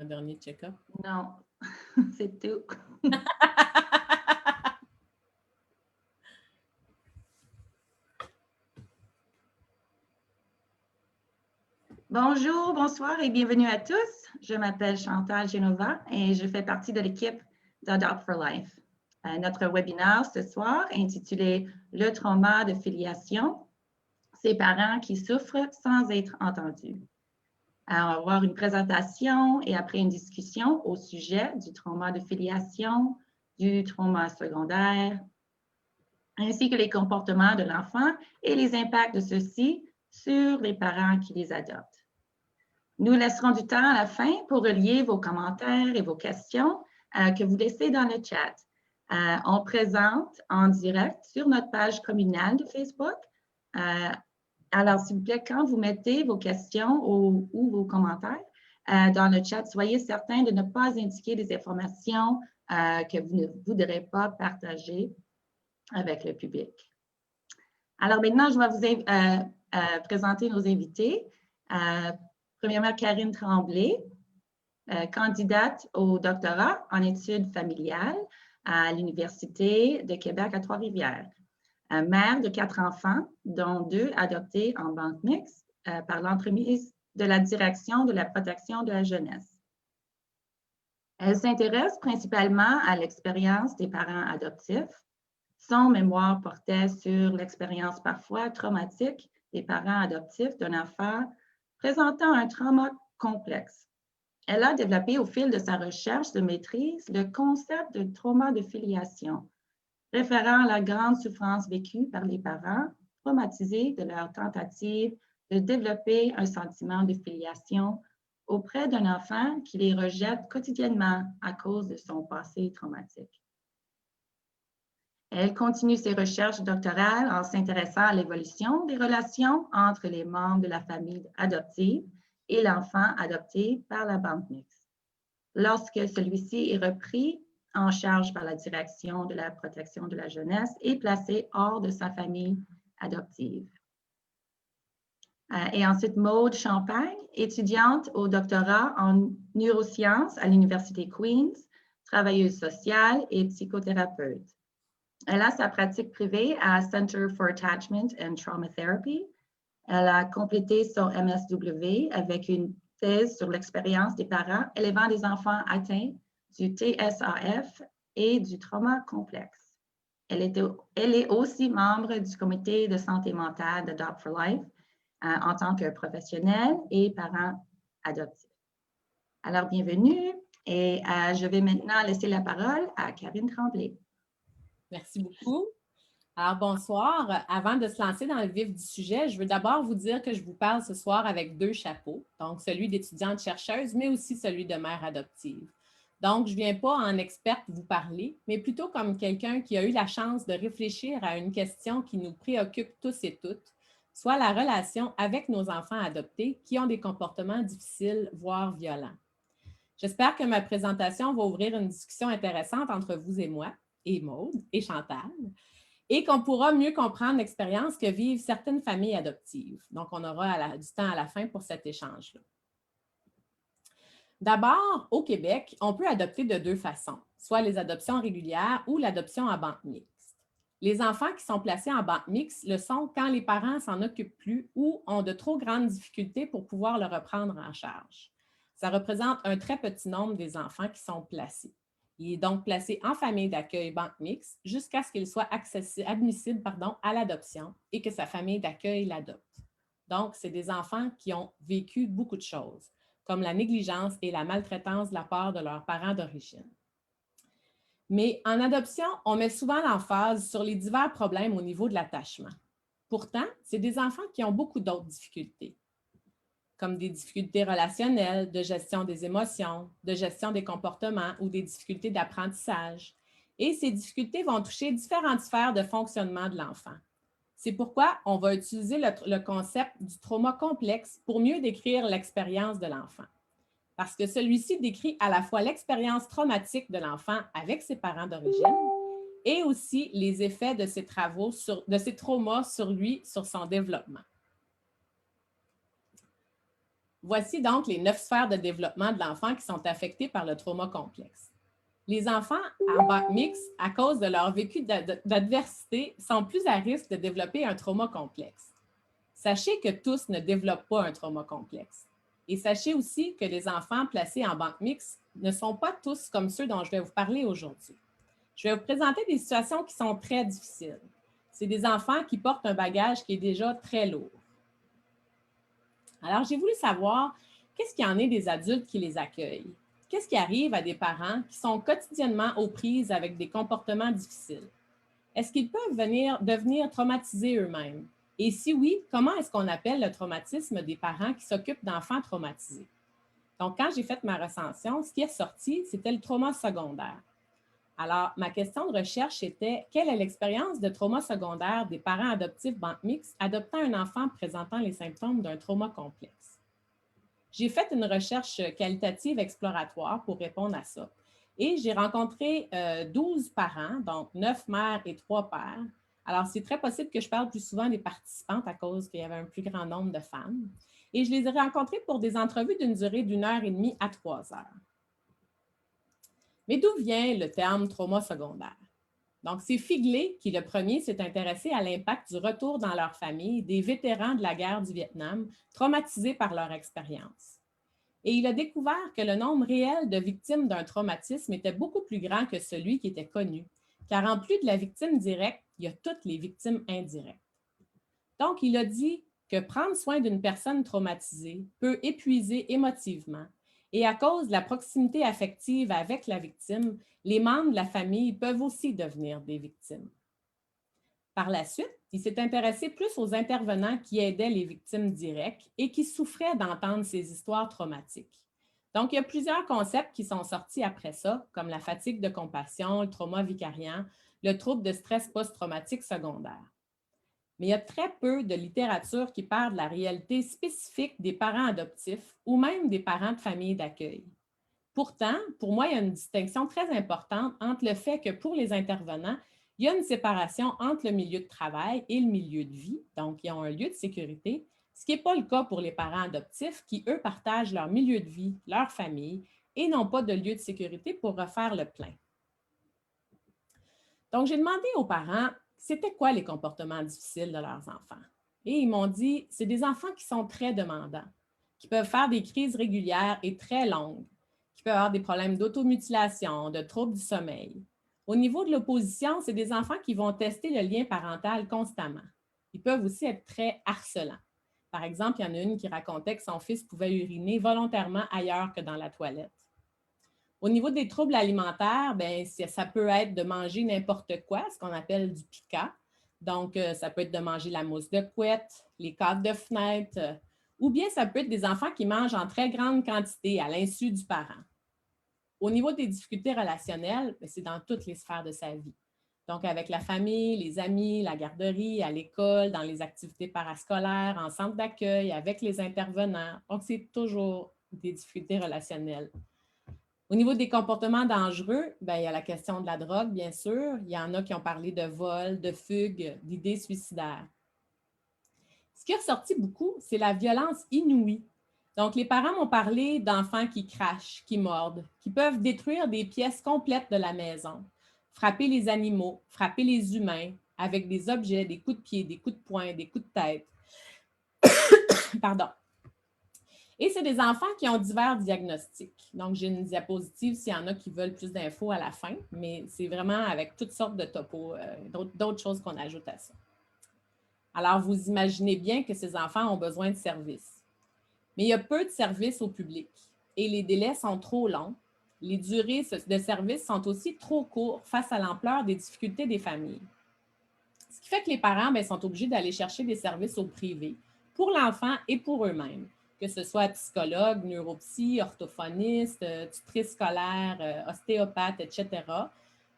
dernier check-up? Non, c'est tout. Bonjour, bonsoir et bienvenue à tous. Je m'appelle Chantal Genova et je fais partie de l'équipe d'Adopt for Life. Notre webinaire ce soir intitulé « Le trauma de filiation, ces parents qui souffrent sans être entendus ». On va avoir une présentation et après une discussion au sujet du trauma de filiation, du trauma secondaire, ainsi que les comportements de l'enfant et les impacts de ceux-ci sur les parents qui les adoptent. Nous laisserons du temps à la fin pour relier vos commentaires et vos questions que vous laissez dans le chat. On présente en direct sur notre page communale de Facebook. Alors, s'il vous plaît, quand vous mettez vos questions ou vos commentaires dans le chat, soyez certains de ne pas indiquer des informations que vous ne voudrez pas partager avec le public. Alors maintenant, je vais vous présenter nos invités. Premièrement, Karine Tremblay, candidate au doctorat en études familiales à l'Université de Québec à Trois-Rivières. Mère de 4 enfants, dont 2 adoptés en banque mixte par l'entremise de la Direction de la protection de la jeunesse. Elle s'intéresse principalement à l'expérience des parents adoptifs. Son mémoire portait sur l'expérience parfois traumatique des parents adoptifs d'un enfant présentant un trauma complexe. Elle a développé au fil de sa recherche de maîtrise le concept de trauma de filiation, référant à la grande souffrance vécue par les parents traumatisés de leur tentative de développer un sentiment de filiation auprès d'un enfant qui les rejette quotidiennement à cause de son passé traumatique. Elle continue ses recherches doctorales en s'intéressant à l'évolution des relations entre les membres de la famille adoptive et l'enfant adopté par la banque mixte. Lorsque celui-ci est repris en charge par la Direction de la protection de la jeunesse et placé hors de sa famille adoptive. Et ensuite, Maude Champagne, étudiante au doctorat en neurosciences à l'Université Queen's, travailleuse sociale et psychothérapeute. Elle a sa pratique privée à Center for Attachment and Trauma Therapy. Elle a complété son MSW avec une thèse sur l'expérience des parents élevant des enfants atteints du TSAF et du trauma complexe. Elle est aussi membre du comité de santé mentale d'Adopt for Life en tant que professionnelle et parent adoptif. Alors, bienvenue et je vais maintenant laisser la parole à Karine Tremblay. Merci beaucoup. Alors, bonsoir. Avant de se lancer dans le vif du sujet, je veux d'abord vous dire que je vous parle ce soir avec 2 chapeaux, donc celui d'étudiante chercheuse, mais aussi celui de mère adoptive. Donc, je ne viens pas en experte vous parler, mais plutôt comme quelqu'un qui a eu la chance de réfléchir à une question qui nous préoccupe tous et toutes, soit la relation avec nos enfants adoptés qui ont des comportements difficiles, voire violents. J'espère que ma présentation va ouvrir une discussion intéressante entre vous et moi, et Maude, et Chantal, et qu'on pourra mieux comprendre l'expérience que vivent certaines familles adoptives. Donc, on aura du temps à la fin pour cet échange-là. D'abord, au Québec, on peut adopter de 2 façons, soit les adoptions régulières ou l'adoption en banque mixte. Les enfants qui sont placés en banque mixte le sont quand les parents s'en occupent plus ou ont de trop grandes difficultés pour pouvoir le reprendre en charge. Ça représente un très petit nombre des enfants qui sont placés. Il est donc placé en famille d'accueil banque mixte jusqu'à ce qu'il soit admissible à l'adoption et que sa famille d'accueil l'adopte. Donc, c'est des enfants qui ont vécu beaucoup de choses, comme la négligence et la maltraitance de la part de leurs parents d'origine. Mais en adoption, on met souvent l'emphase sur les divers problèmes au niveau de l'attachement. Pourtant, c'est des enfants qui ont beaucoup d'autres difficultés, comme des difficultés relationnelles, de gestion des émotions, de gestion des comportements ou des difficultés d'apprentissage. Et ces difficultés vont toucher différentes sphères de fonctionnement de l'enfant. C'est pourquoi on va utiliser le concept du trauma complexe pour mieux décrire l'expérience de l'enfant. Parce que celui-ci décrit à la fois l'expérience traumatique de l'enfant avec ses parents d'origine et aussi les effets de ces traumas sur lui, sur son développement. Voici donc les 9 sphères de développement de l'enfant qui sont affectées par le trauma complexe. Les enfants en banque mixte, à cause de leur vécu d'adversité, sont plus à risque de développer un trauma complexe. Sachez que tous ne développent pas un trauma complexe. Et sachez aussi que les enfants placés en banque mixte ne sont pas tous comme ceux dont je vais vous parler aujourd'hui. Je vais vous présenter des situations qui sont très difficiles. C'est des enfants qui portent un bagage qui est déjà très lourd. Alors, j'ai voulu savoir qu'est-ce qu'il y en est des adultes qui les accueillent. Qu'est-ce qui arrive à des parents qui sont quotidiennement aux prises avec des comportements difficiles? Est-ce qu'ils peuvent devenir traumatisés eux-mêmes? Et si oui, comment est-ce qu'on appelle le traumatisme des parents qui s'occupent d'enfants traumatisés? Donc, quand j'ai fait ma recension, ce qui est sorti, c'était le trauma secondaire. Alors, ma question de recherche était: quelle est l'expérience de trauma secondaire des parents adoptifs banque mixte adoptant un enfant présentant les symptômes d'un trauma complexe? J'ai fait une recherche qualitative exploratoire pour répondre à ça. Et j'ai rencontré 12 parents, donc 9 mères et 3 pères. Alors, c'est très possible que je parle plus souvent des participantes à cause qu'il y avait un plus grand nombre de femmes. Et je les ai rencontrées pour des entrevues d'une durée d'1 heure et demie à 3 heures. Mais d'où vient le terme trauma secondaire? Donc, c'est Figley qui, le premier, s'est intéressé à l'impact du retour dans leur famille des vétérans de la guerre du Vietnam traumatisés par leur expérience. Et il a découvert que le nombre réel de victimes d'un traumatisme était beaucoup plus grand que celui qui était connu, car en plus de la victime directe, il y a toutes les victimes indirectes. Donc, il a dit que prendre soin d'une personne traumatisée peut épuiser émotivement, et à cause de la proximité affective avec la victime, les membres de la famille peuvent aussi devenir des victimes. Par la suite, il s'est intéressé plus aux intervenants qui aidaient les victimes directes et qui souffraient d'entendre ces histoires traumatiques. Donc, il y a plusieurs concepts qui sont sortis après ça, comme la fatigue de compassion, le trauma vicariant, le trouble de stress post-traumatique secondaire. Mais il y a très peu de littérature qui parle de la réalité spécifique des parents adoptifs ou même des parents de famille d'accueil. Pourtant, pour moi, il y a une distinction très importante entre le fait que pour les intervenants, il y a une séparation entre le milieu de travail et le milieu de vie, donc ils ont un lieu de sécurité, ce qui n'est pas le cas pour les parents adoptifs qui, eux, partagent leur milieu de vie, leur famille et n'ont pas de lieu de sécurité pour refaire le plein. Donc, j'ai demandé aux parents, c'était quoi les comportements difficiles de leurs enfants? Et ils m'ont dit, c'est des enfants qui sont très demandants, qui peuvent faire des crises régulières et très longues, qui peuvent avoir des problèmes d'automutilation, de troubles du sommeil. Au niveau de l'opposition, c'est des enfants qui vont tester le lien parental constamment. Ils peuvent aussi être très harcelants. Par exemple, il y en a une qui racontait que son fils pouvait uriner volontairement ailleurs que dans la toilette. Au niveau des troubles alimentaires, bien, ça peut être de manger n'importe quoi, ce qu'on appelle du pica. Donc, ça peut être de manger la mousse de couette, les cadres de fenêtre, ou bien ça peut être des enfants qui mangent en très grande quantité à l'insu du parent. Au niveau des difficultés relationnelles, c'est dans toutes les sphères de sa vie. Donc, avec la famille, les amis, la garderie, à l'école, dans les activités parascolaires, en centre d'accueil, avec les intervenants. Donc, c'est toujours des difficultés relationnelles. Au niveau des comportements dangereux, bien, il y a la question de la drogue, bien sûr. Il y en a qui ont parlé de vol, de fugue, d'idées suicidaires. Ce qui est ressorti beaucoup, c'est la violence inouïe. Donc, les parents m'ont parlé d'enfants qui crachent, qui mordent, qui peuvent détruire des pièces complètes de la maison, frapper les animaux, frapper les humains avec des objets, des coups de pied, des coups de poing, des coups de tête. Pardon. Et c'est des enfants qui ont divers diagnostics. Donc, j'ai une diapositive s'il y en a qui veulent plus d'infos à la fin, mais c'est vraiment avec toutes sortes de topos, d'autres choses qu'on ajoute à ça. Alors, vous imaginez bien que ces enfants ont besoin de services. Mais il y a peu de services au public et les délais sont trop longs. Les durées de service sont aussi trop courtes face à l'ampleur des difficultés des familles. Ce qui fait que les parents sont obligés d'aller chercher des services au privé pour l'enfant et pour eux-mêmes, que ce soit psychologue, neuropsy, orthophoniste, tutrice scolaire, ostéopathe, etc.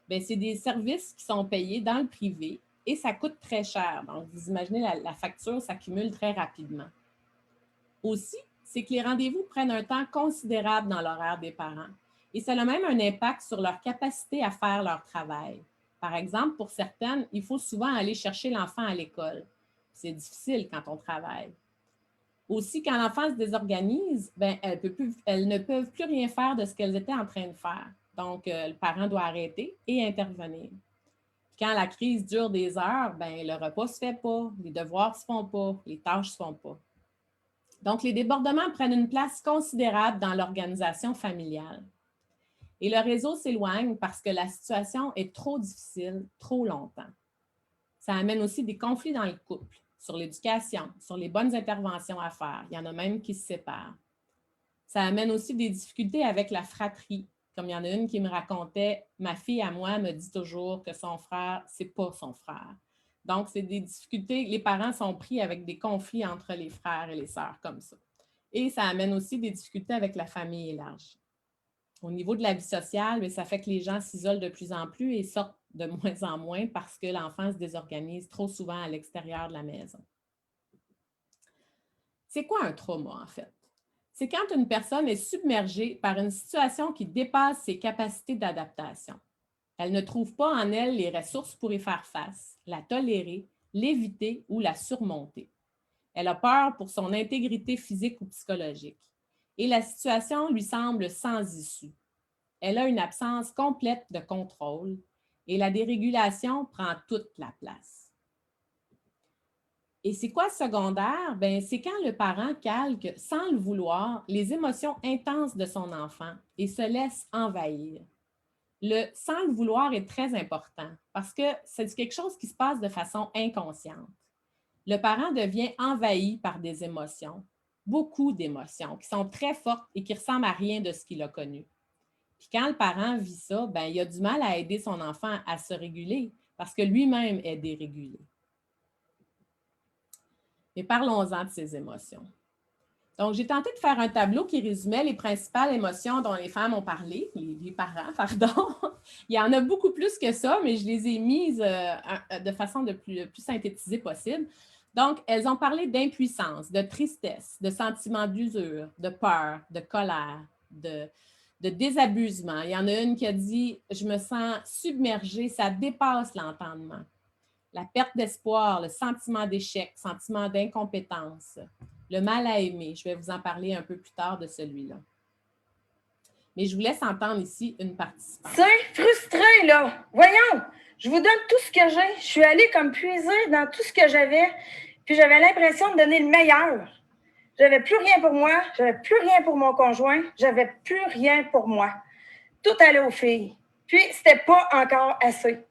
C'est des services qui sont payés dans le privé et ça coûte très cher. Donc, vous imaginez, la facture s'accumule très rapidement. Aussi, c'est que les rendez-vous prennent un temps considérable dans l'horaire des parents et ça a même un impact sur leur capacité à faire leur travail. Par exemple, pour certaines, il faut souvent aller chercher l'enfant à l'école. C'est difficile quand on travaille. Aussi, quand l'enfant se désorganise, ben, elles ne peuvent plus rien faire de ce qu'elles étaient en train de faire. Donc, le parent doit arrêter et intervenir. Puis quand la crise dure des heures, ben, le repas ne se fait pas, les devoirs ne se font pas, les tâches ne se font pas. Donc, les débordements prennent une place considérable dans l'organisation familiale. Et le réseau s'éloigne parce que la situation est trop difficile, trop longtemps. Ça amène aussi des conflits dans le couple, sur l'éducation, sur les bonnes interventions à faire. Il y en a même qui se séparent. Ça amène aussi des difficultés avec la fratrie. Comme il y en a une qui me racontait, ma fille à moi me dit toujours que son frère, c'est pas son frère. Donc, c'est des difficultés. Les parents sont pris avec des conflits entre les frères et les sœurs comme ça. Et ça amène aussi des difficultés avec la famille élargie. Au niveau de la vie sociale, ça fait que les gens s'isolent de plus en plus et sortent de moins en moins parce que l'enfant se désorganise trop souvent à l'extérieur de la maison. C'est quoi un trauma, en fait? C'est quand une personne est submergée par une situation qui dépasse ses capacités d'adaptation. Elle ne trouve pas en elle les ressources pour y faire face, la tolérer, l'éviter ou la surmonter. Elle a peur pour son intégrité physique ou psychologique. Et la situation lui semble sans issue. Elle a une absence complète de contrôle et la dérégulation prend toute la place. Et c'est quoi secondaire? Bien, c'est quand le parent calque, sans le vouloir, les émotions intenses de son enfant et se laisse envahir. Le sans le vouloir est très important parce que c'est quelque chose qui se passe de façon inconsciente. Le parent devient envahi par des émotions, beaucoup d'émotions qui sont très fortes et qui ressemblent à rien de ce qu'il a connu. Puis quand le parent vit ça, bien, il a du mal à aider son enfant à se réguler parce que lui-même est dérégulé. Mais parlons-en de ces émotions. Donc, j'ai tenté de faire un tableau qui résumait les principales émotions dont les femmes ont parlé, les parents, pardon. Il y en a beaucoup plus que ça, mais je les ai mises de façon le plus synthétisée possible. Donc, elles ont parlé d'impuissance, de tristesse, de sentiment d'usure, de peur, de colère, de désabusement. Il y en a une qui a dit « Je me sens submergée, ça dépasse l'entendement ». La perte d'espoir, le sentiment d'échec, le sentiment d'incompétence, le mal à aimer. Je vais vous en parler un peu plus tard de celui-là. Mais je vous laisse entendre ici une participante. C'est frustré, là. Voyons, je vous donne tout ce que j'ai. Je suis allée comme puiser dans tout ce que j'avais, puis j'avais l'impression de donner le meilleur. J'avais plus rien pour moi, j'avais plus rien pour mon conjoint, j'avais plus rien pour moi. Tout allait aux filles. Puis, c'était pas encore assez.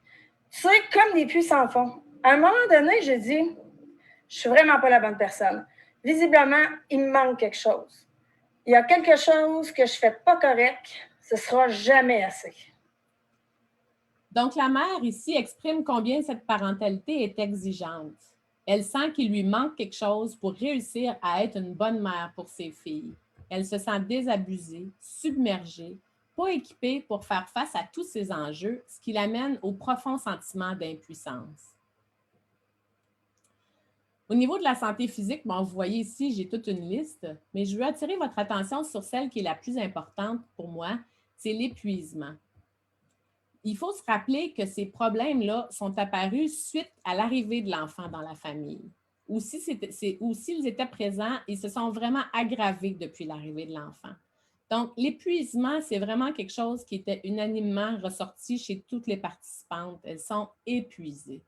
C'est comme des puits sans fond. À un moment donné, j'ai dit, je suis vraiment pas la bonne personne. Visiblement, il me manque quelque chose. Il y a quelque chose que je fais pas correct, ce sera jamais assez. Donc, la mère ici exprime combien cette parentalité est exigeante. Elle sent qu'il lui manque quelque chose pour réussir à être une bonne mère pour ses filles. Elle se sent désabusée, submergée, pas équipée pour faire face à tous ces enjeux, ce qui l'amène au profond sentiment d'impuissance. Au niveau de la santé physique, bon, vous voyez ici, j'ai toute une liste, mais je veux attirer votre attention sur celle qui est la plus importante pour moi, c'est l'épuisement. Il faut se rappeler que ces problèmes-là sont apparus suite à l'arrivée de l'enfant dans la famille. Ou s'ils étaient présents, ils se sont vraiment aggravés depuis l'arrivée de l'enfant. Donc, l'épuisement, c'est vraiment quelque chose qui était unanimement ressorti chez toutes les participantes. Elles sont épuisées.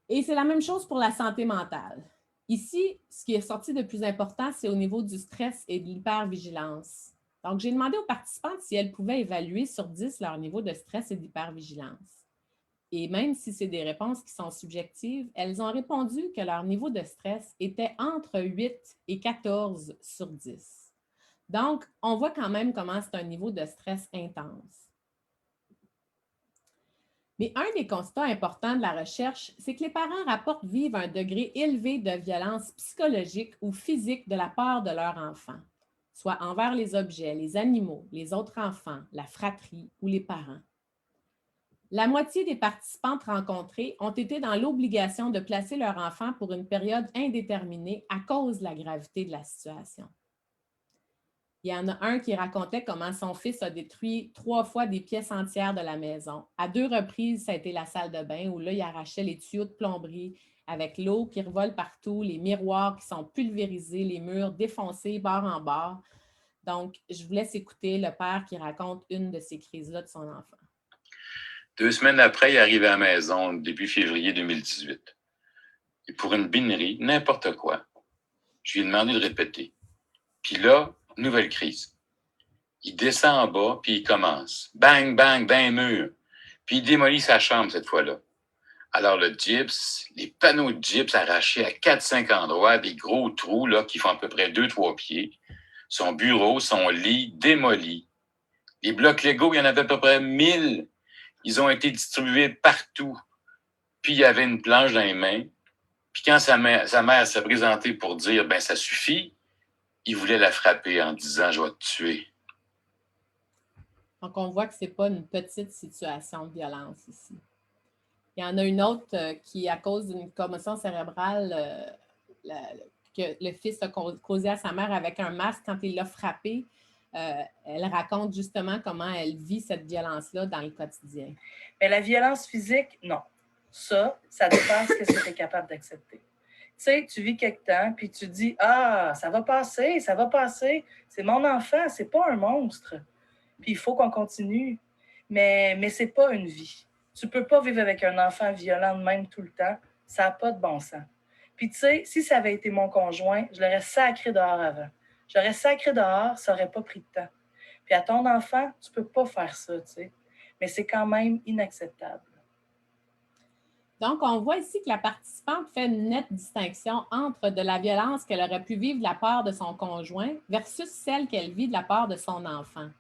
Et c'est la même chose pour la santé mentale. Ici, ce qui est sorti de plus important, c'est au niveau du stress et de l'hypervigilance. Donc, j'ai demandé aux participantes si elles pouvaient évaluer sur 10 leur niveau de stress et d'hypervigilance. Et même si c'est des réponses qui sont subjectives, elles ont répondu que leur niveau de stress était entre 8 et 14 sur 10. Donc, on voit quand même comment c'est un niveau de stress intense. Mais un des constats importants de la recherche, c'est que les parents rapportent vivre un degré élevé de violence psychologique ou physique de la part de leur enfant, soit envers les objets, les animaux, les autres enfants, la fratrie ou les parents. La moitié des participantes rencontrées ont été dans l'obligation de placer leur enfant pour une période indéterminée à cause de la gravité de la situation. Il y en a un qui racontait comment son fils a détruit 3 fois des pièces entières de la maison. À 2 reprises, ça a été la salle de bain où là, il arrachait les tuyaux de plomberie, avec l'eau qui revole partout, les miroirs qui sont pulvérisés, les murs défoncés bord en bord. Donc, je vous laisse écouter le père qui raconte une de ces crises-là de son enfant. 2 semaines après, il est arrivé à la maison, début février 2018. Et pour une binerie, n'importe quoi, je lui ai demandé de répéter. Puis là, nouvelle crise. Il descend en bas, puis il commence. Bang, bang, d'un mur. Puis il démolit sa chambre cette fois-là. Alors le gyps, les panneaux de gyps arrachés à 4-5 endroits, des gros trous là, qui font à peu près 2-3 pieds. Son bureau, son lit démoli. Les blocs Lego, il y en avait à peu près 1000. Ils ont été distribués partout. Puis il y avait une planche dans les mains. Puis quand sa mère s'est présentée pour dire « ben ça suffit », il voulait la frapper en disant « je vais te tuer ». Donc, on voit que ce n'est pas une petite situation de violence ici. Il y en a une autre qui, à cause d'une commotion cérébrale, que le fils a causé à sa mère avec un masque quand il l'a frappé. Elle raconte justement comment elle vit cette violence-là dans le quotidien. Mais la violence physique, non. Ça dépasse ce que tu es capable d'accepter. Tu sais, tu vis quelque temps, puis tu dis « Ah, ça va passer, c'est mon enfant, c'est pas un monstre. » Puis il faut qu'on continue. Mais c'est pas une vie. Tu peux pas vivre avec un enfant violent de même tout le temps. Ça n'a pas de bon sens. Puis tu sais, si ça avait été mon conjoint, je l'aurais sacré dehors avant. J'aurais sacré dehors, ça n'aurait pas pris de temps. Puis à ton enfant, tu peux pas faire ça, tu sais. Mais c'est quand même inacceptable. Donc, on voit ici que la participante fait une nette distinction entre de la violence qu'elle aurait pu vivre de la part de son conjoint versus celle qu'elle vit de la part de son enfant.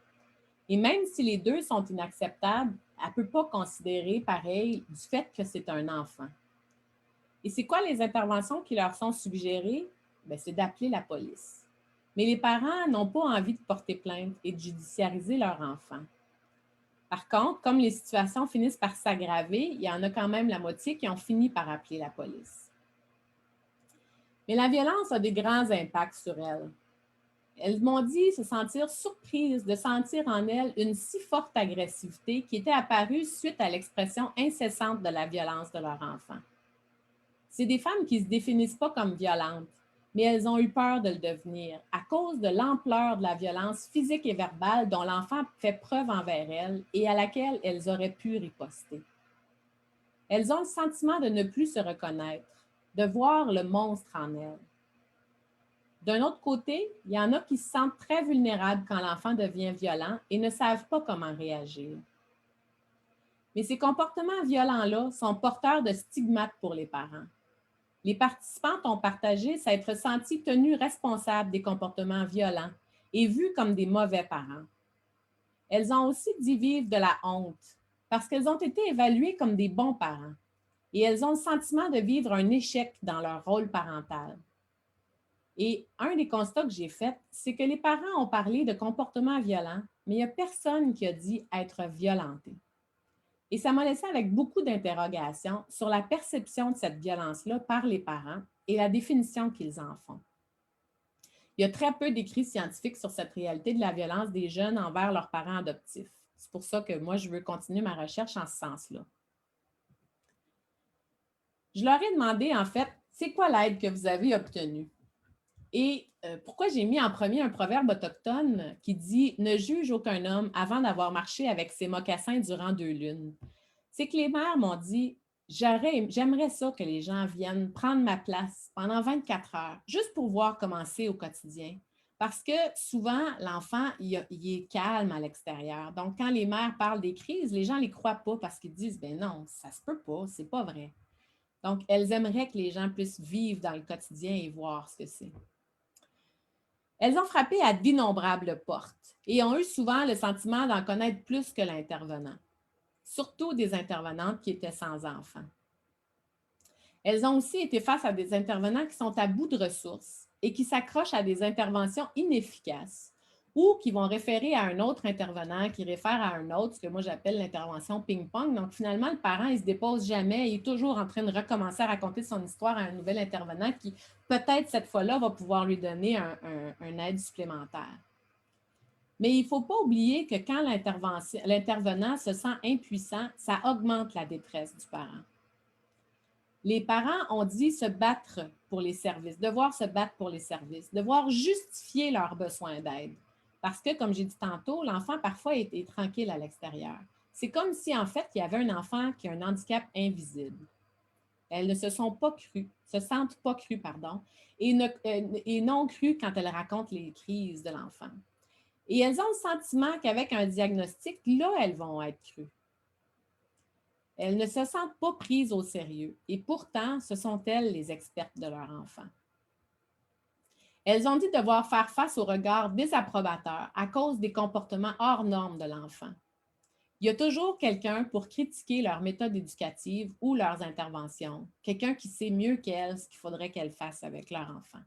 Et même si les deux sont inacceptables, elle ne peut pas considérer pareil du fait que c'est un enfant. Et c'est quoi les interventions qui leur sont suggérées? Bien, c'est d'appeler la police. Mais les parents n'ont pas envie de porter plainte et de judiciariser leur enfant. Par contre, comme les situations finissent par s'aggraver, il y en a quand même la moitié qui ont fini par appeler la police. Mais la violence a des grands impacts sur elles. Elles m'ont dit se sentir surprises de sentir en elles une si forte agressivité qui était apparue suite à l'expression incessante de la violence de leur enfant. C'est des femmes qui ne se définissent pas comme violentes, mais elles ont eu peur de le devenir à cause de l'ampleur de la violence physique et verbale dont l'enfant fait preuve envers elles et à laquelle elles auraient pu riposter. Elles ont le sentiment de ne plus se reconnaître, de voir le monstre en elles. D'un autre côté, il y en a qui se sentent très vulnérables quand l'enfant devient violent et ne savent pas comment réagir. Mais ces comportements violents-là sont porteurs de stigmates pour les parents. Les participantes ont partagé s'être senties tenues responsables des comportements violents et vues comme des mauvais parents. Elles ont aussi dit vivre de la honte parce qu'elles ont été évaluées comme des bons parents et elles ont le sentiment de vivre un échec dans leur rôle parental. Et un des constats que j'ai faits, c'est que les parents ont parlé de comportements violents, mais il n'y a personne qui a dit être violenté. Et ça m'a laissé avec beaucoup d'interrogations sur la perception de cette violence-là par les parents et la définition qu'ils en font. Il y a très peu d'écrits scientifiques sur cette réalité de la violence des jeunes envers leurs parents adoptifs. C'est pour ça que moi, je veux continuer ma recherche en ce sens-là. Je leur ai demandé, en fait, c'est quoi l'aide que vous avez obtenue? Et pourquoi j'ai mis en premier un proverbe autochtone qui dit « Ne juge aucun homme avant d'avoir marché avec ses mocassins durant 2 lunes ». C'est que les mères m'ont dit « J'aimerais ça que les gens viennent prendre ma place pendant 24 heures, juste pour voir comment c'est au quotidien. » Parce que souvent, l'enfant, il est calme à l'extérieur. Donc, quand les mères parlent des crises, les gens ne les croient pas parce qu'ils disent « Ben non, ça ne se peut pas, c'est pas vrai. » Donc, elles aimeraient que les gens puissent vivre dans le quotidien et voir ce que c'est. Elles ont frappé à d'innombrables portes et ont eu souvent le sentiment d'en connaître plus que l'intervenant, surtout des intervenantes qui étaient sans enfants. Elles ont aussi été face à des intervenants qui sont à bout de ressources et qui s'accrochent à des interventions inefficaces ou qui vont référer à un autre intervenant qui réfère à un autre, ce que moi j'appelle l'intervention ping-pong. Donc, finalement, le parent, il ne se dépose jamais, il est toujours en train de recommencer à raconter son histoire à un nouvel intervenant qui, peut-être cette fois-là, va pouvoir lui donner un aide supplémentaire. Mais il ne faut pas oublier que quand l'intervenant se sent impuissant, ça augmente la détresse du parent. Les parents ont dit se battre pour les services, devoir se battre pour les services, devoir justifier leurs besoins d'aide. Parce que, comme j'ai dit tantôt, l'enfant parfois est tranquille à l'extérieur. C'est comme si, en fait, il y avait un enfant qui a un handicap invisible. Elles ne se sentent pas crues, pardon, et non crues quand elles racontent les crises de l'enfant. Et elles ont le sentiment qu'avec un diagnostic, là, elles vont être crues. Elles ne se sentent pas prises au sérieux et pourtant, ce sont elles les expertes de leur enfant. Elles ont dit devoir faire face au regard désapprobateur à cause des comportements hors normes de l'enfant. Il y a toujours quelqu'un pour critiquer leur méthode éducative ou leurs interventions, quelqu'un qui sait mieux qu'elles ce qu'il faudrait qu'elles fassent avec leur enfant.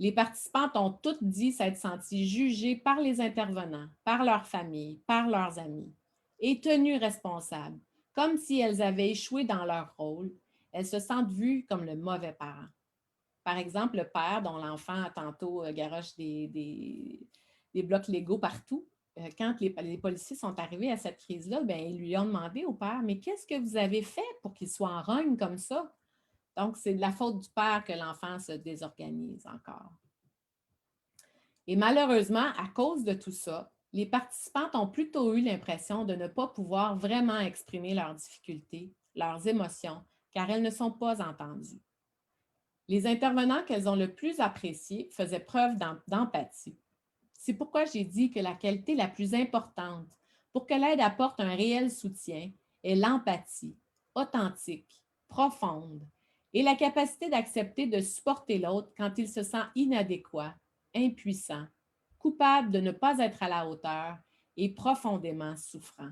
Les participantes ont toutes dit s'être senties jugées par les intervenants, par leur famille, par leurs amis, et tenues responsables, comme si elles avaient échoué dans leur rôle. Elles se sentent vues comme le mauvais parent. Par exemple, le père dont l'enfant tantôt garoche des blocs Lego partout, quand les policiers sont arrivés à cette crise-là, bien, ils lui ont demandé au père, mais qu'est-ce que vous avez fait pour qu'il soit en rogne comme ça? Donc, c'est de la faute du père que l'enfant se désorganise encore. Et malheureusement, à cause de tout ça, les participantes ont plutôt eu l'impression de ne pas pouvoir vraiment exprimer leurs difficultés, leurs émotions, car elles ne sont pas entendues. Les intervenants qu'elles ont le plus appréciés faisaient preuve d'empathie. C'est pourquoi j'ai dit que la qualité la plus importante pour que l'aide apporte un réel soutien est l'empathie, authentique, profonde, et la capacité d'accepter de supporter l'autre quand il se sent inadéquat, impuissant, coupable de ne pas être à la hauteur et profondément souffrant.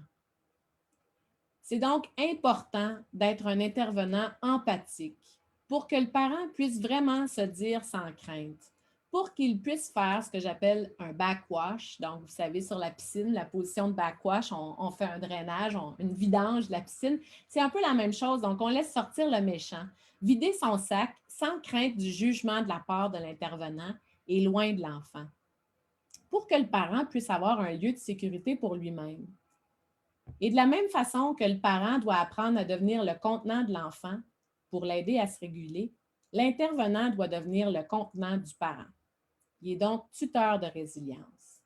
C'est donc important d'être un intervenant empathique pour que le parent puisse vraiment se dire sans crainte, pour qu'il puisse faire ce que j'appelle un backwash. Donc, vous savez, sur la piscine, la position de backwash, on fait un drainage, une vidange de la piscine. C'est un peu la même chose. Donc, on laisse sortir le méchant, vider son sac sans crainte du jugement de la part de l'intervenant et loin de l'enfant, pour que le parent puisse avoir un lieu de sécurité pour lui-même. Et de la même façon que le parent doit apprendre à devenir le contenant de l'enfant pour l'aider à se réguler, l'intervenant doit devenir le contenant du parent. Il est donc tuteur de résilience.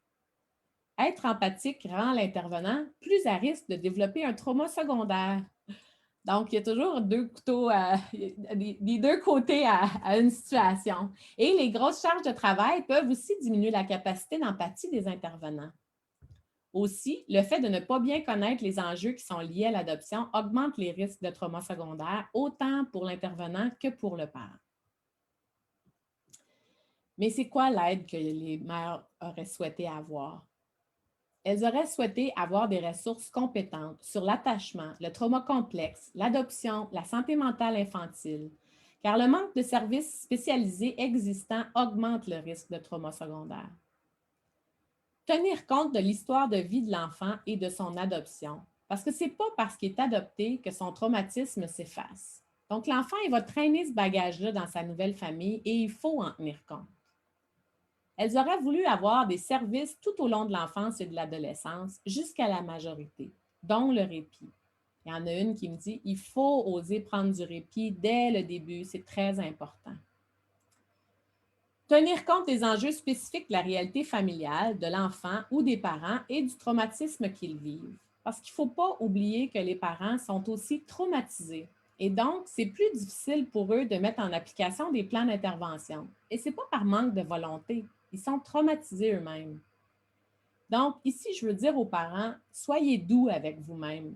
Être empathique rend l'intervenant plus à risque de développer un trauma secondaire. Donc, il y a toujours des deux côtés à une situation. Et les grosses charges de travail peuvent aussi diminuer la capacité d'empathie des intervenants. Aussi, le fait de ne pas bien connaître les enjeux qui sont liés à l'adoption augmente les risques de trauma secondaire, autant pour l'intervenant que pour le parent. Mais c'est quoi l'aide que les mères auraient souhaité avoir? Elles auraient souhaité avoir des ressources compétentes sur l'attachement, le trauma complexe, l'adoption, la santé mentale infantile, car le manque de services spécialisés existants augmente le risque de trauma secondaire. Tenir compte de l'histoire de vie de l'enfant et de son adoption, parce que ce n'est pas parce qu'il est adopté que son traumatisme s'efface. Donc, l'enfant, il va traîner ce bagage-là dans sa nouvelle famille et il faut en tenir compte. Elles auraient voulu avoir des services tout au long de l'enfance et de l'adolescence jusqu'à la majorité, dont le répit. Il y en a une qui me dit, il faut oser prendre du répit dès le début, c'est très important. Tenir compte des enjeux spécifiques de la réalité familiale, de l'enfant ou des parents et du traumatisme qu'ils vivent. Parce qu'il ne faut pas oublier que les parents sont aussi traumatisés. Et donc, c'est plus difficile pour eux de mettre en application des plans d'intervention. Et ce n'est pas par manque de volonté. Ils sont traumatisés eux-mêmes. Donc, ici, je veux dire aux parents, soyez doux avec vous-même.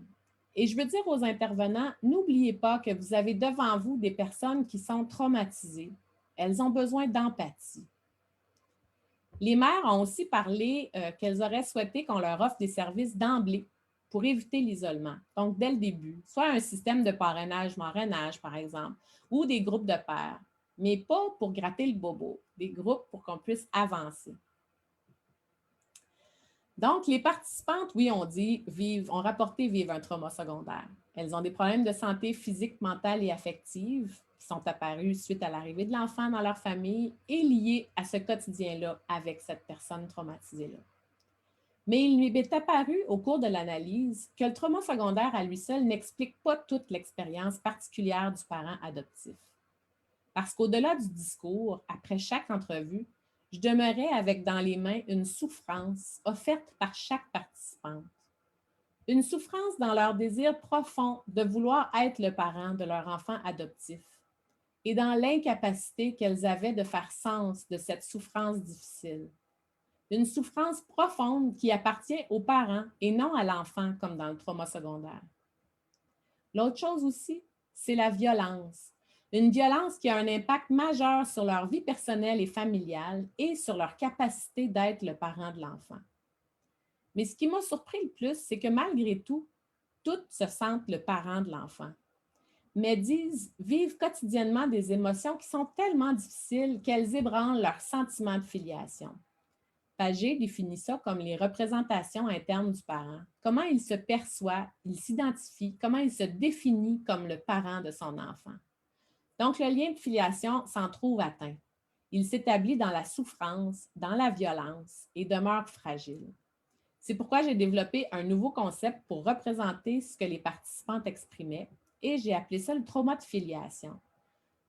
Et je veux dire aux intervenants, n'oubliez pas que vous avez devant vous des personnes qui sont traumatisées. Elles ont besoin d'empathie. Les mères ont aussi parlé qu'elles auraient souhaité qu'on leur offre des services d'emblée pour éviter l'isolement. Donc, dès le début, soit un système de parrainage-marrainage, par exemple, ou des groupes de pairs, mais pas pour gratter le bobo, des groupes pour qu'on puisse avancer. Donc, les participantes, oui, ont rapporté vivre un trauma secondaire. Elles ont des problèmes de santé physique, mentale et affective qui sont apparus suite à l'arrivée de l'enfant dans leur famille et liés à ce quotidien-là avec cette personne traumatisée-là. Mais il lui est apparu au cours de l'analyse que le trauma secondaire à lui seul n'explique pas toute l'expérience particulière du parent adoptif. Parce qu'au-delà du discours, après chaque entrevue, je demeurais avec dans les mains une souffrance offerte par chaque participante. Une souffrance dans leur désir profond de vouloir être le parent de leur enfant adoptif et dans l'incapacité qu'elles avaient de faire sens de cette souffrance difficile. Une souffrance profonde qui appartient aux parents et non à l'enfant comme dans le trauma secondaire. L'autre chose aussi, c'est la violence. Une violence qui a un impact majeur sur leur vie personnelle et familiale et sur leur capacité d'être le parent de l'enfant. Mais ce qui m'a surpris le plus, c'est que malgré tout, toutes se sentent le parent de l'enfant, mais vivent quotidiennement des émotions qui sont tellement difficiles qu'elles ébranlent leur sentiment de filiation. Pagé définit ça comme les représentations internes du parent. Comment il se perçoit, il s'identifie, comment il se définit comme le parent de son enfant. Donc, le lien de filiation s'en trouve atteint. Il s'établit dans la souffrance, dans la violence et demeure fragile. C'est pourquoi j'ai développé un nouveau concept pour représenter ce que les participantes exprimaient et j'ai appelé ça le trauma de filiation.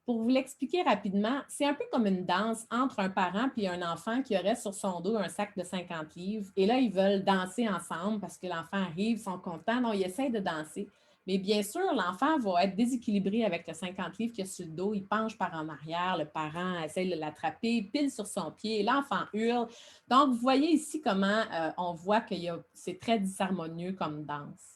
Pour vous l'expliquer rapidement, c'est un peu comme une danse entre un parent et un enfant qui aurait sur son dos un sac de 50 livres. Et là, ils veulent danser ensemble parce que l'enfant arrive, ils sont contents. Donc, ils essayent de danser. Mais bien sûr, l'enfant va être déséquilibré avec le 50 livres qu'il a sur le dos. Il penche par en arrière. Le parent essaie de l'attraper, pile sur son pied. L'enfant hurle. Donc, vous voyez ici comment on voit que c'est très disharmonieux comme danse.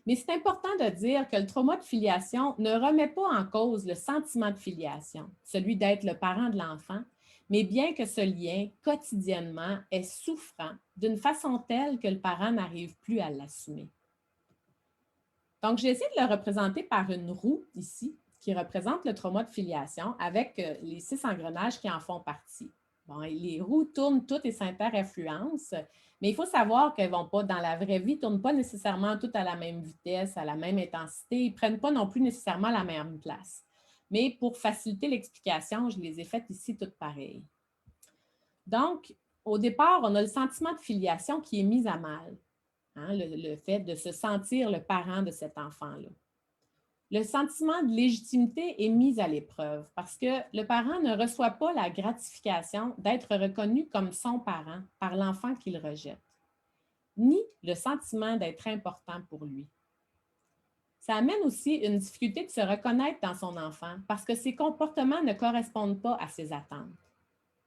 Mais c'est important de dire que le trauma de filiation ne remet pas en cause le sentiment de filiation, celui d'être le parent de l'enfant, mais bien que ce lien, quotidiennement, est souffrant d'une façon telle que le parent n'arrive plus à l'assumer. Donc, j'ai essayé de le représenter par une roue ici, qui représente le trauma de filiation, avec les 6 engrenages qui en font partie. Bon, les roues tournent toutes et s'interfluencent, mais il faut savoir qu'elles ne vont pas, dans la vraie vie, ne tournent pas nécessairement toutes à la même vitesse, à la même intensité. Ils ne prennent pas non plus nécessairement la même place. Mais pour faciliter l'explication, je les ai faites ici toutes pareilles. Donc, au départ, on a le sentiment de filiation qui est mis à mal, hein, le fait de se sentir le parent de cet enfant-là. Le sentiment de légitimité est mis à l'épreuve parce que le parent ne reçoit pas la gratification d'être reconnu comme son parent par l'enfant qu'il rejette, ni le sentiment d'être important pour lui. Ça amène aussi une difficulté de se reconnaître dans son enfant parce que ses comportements ne correspondent pas à ses attentes.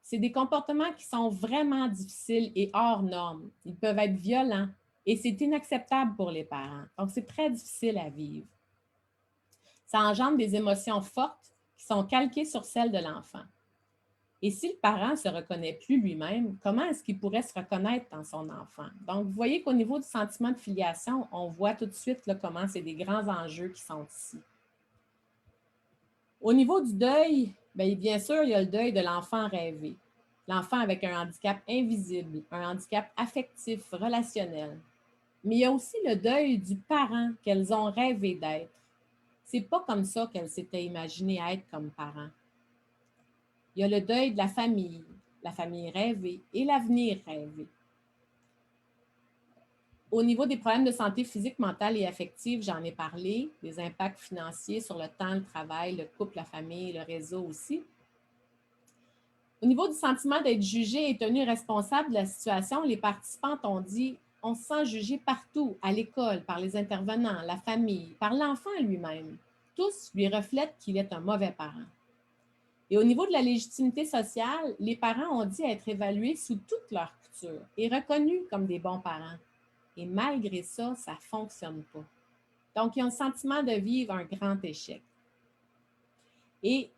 C'est des comportements qui sont vraiment difficiles et hors normes. Ils peuvent être violents et c'est inacceptable pour les parents. Donc, c'est très difficile à vivre. Ça engendre des émotions fortes qui sont calquées sur celles de l'enfant. Et si le parent ne se reconnaît plus lui-même, comment est-ce qu'il pourrait se reconnaître dans son enfant? Donc, vous voyez qu'au niveau du sentiment de filiation, on voit tout de suite là, comment c'est des grands enjeux qui sont ici. Au niveau du deuil, bien sûr, il y a le deuil de l'enfant rêvé. L'enfant avec un handicap invisible, un handicap affectif, relationnel. Mais il y a aussi le deuil du parent qu'elles ont rêvé d'être. C'est pas comme ça qu'elle s'était imaginée être comme parent. Il y a le deuil de la famille rêvée et l'avenir rêvé. Au niveau des problèmes de santé physique, mentale et affective, j'en ai parlé, des impacts financiers sur le temps, le travail, le couple, la famille, le réseau aussi. Au niveau du sentiment d'être jugé et tenu responsable de la situation, les participantes ont dit « on se sent jugé partout, à l'école, par les intervenants, la famille, par l'enfant lui-même. Tous lui reflètent qu'il est un mauvais parent. » Et au niveau de la légitimité sociale, les parents ont dit être évalués sous toute leur couture et reconnus comme des bons parents. Et malgré ça, ça ne fonctionne pas. Donc, ils ont le sentiment de vivre un grand échec. Et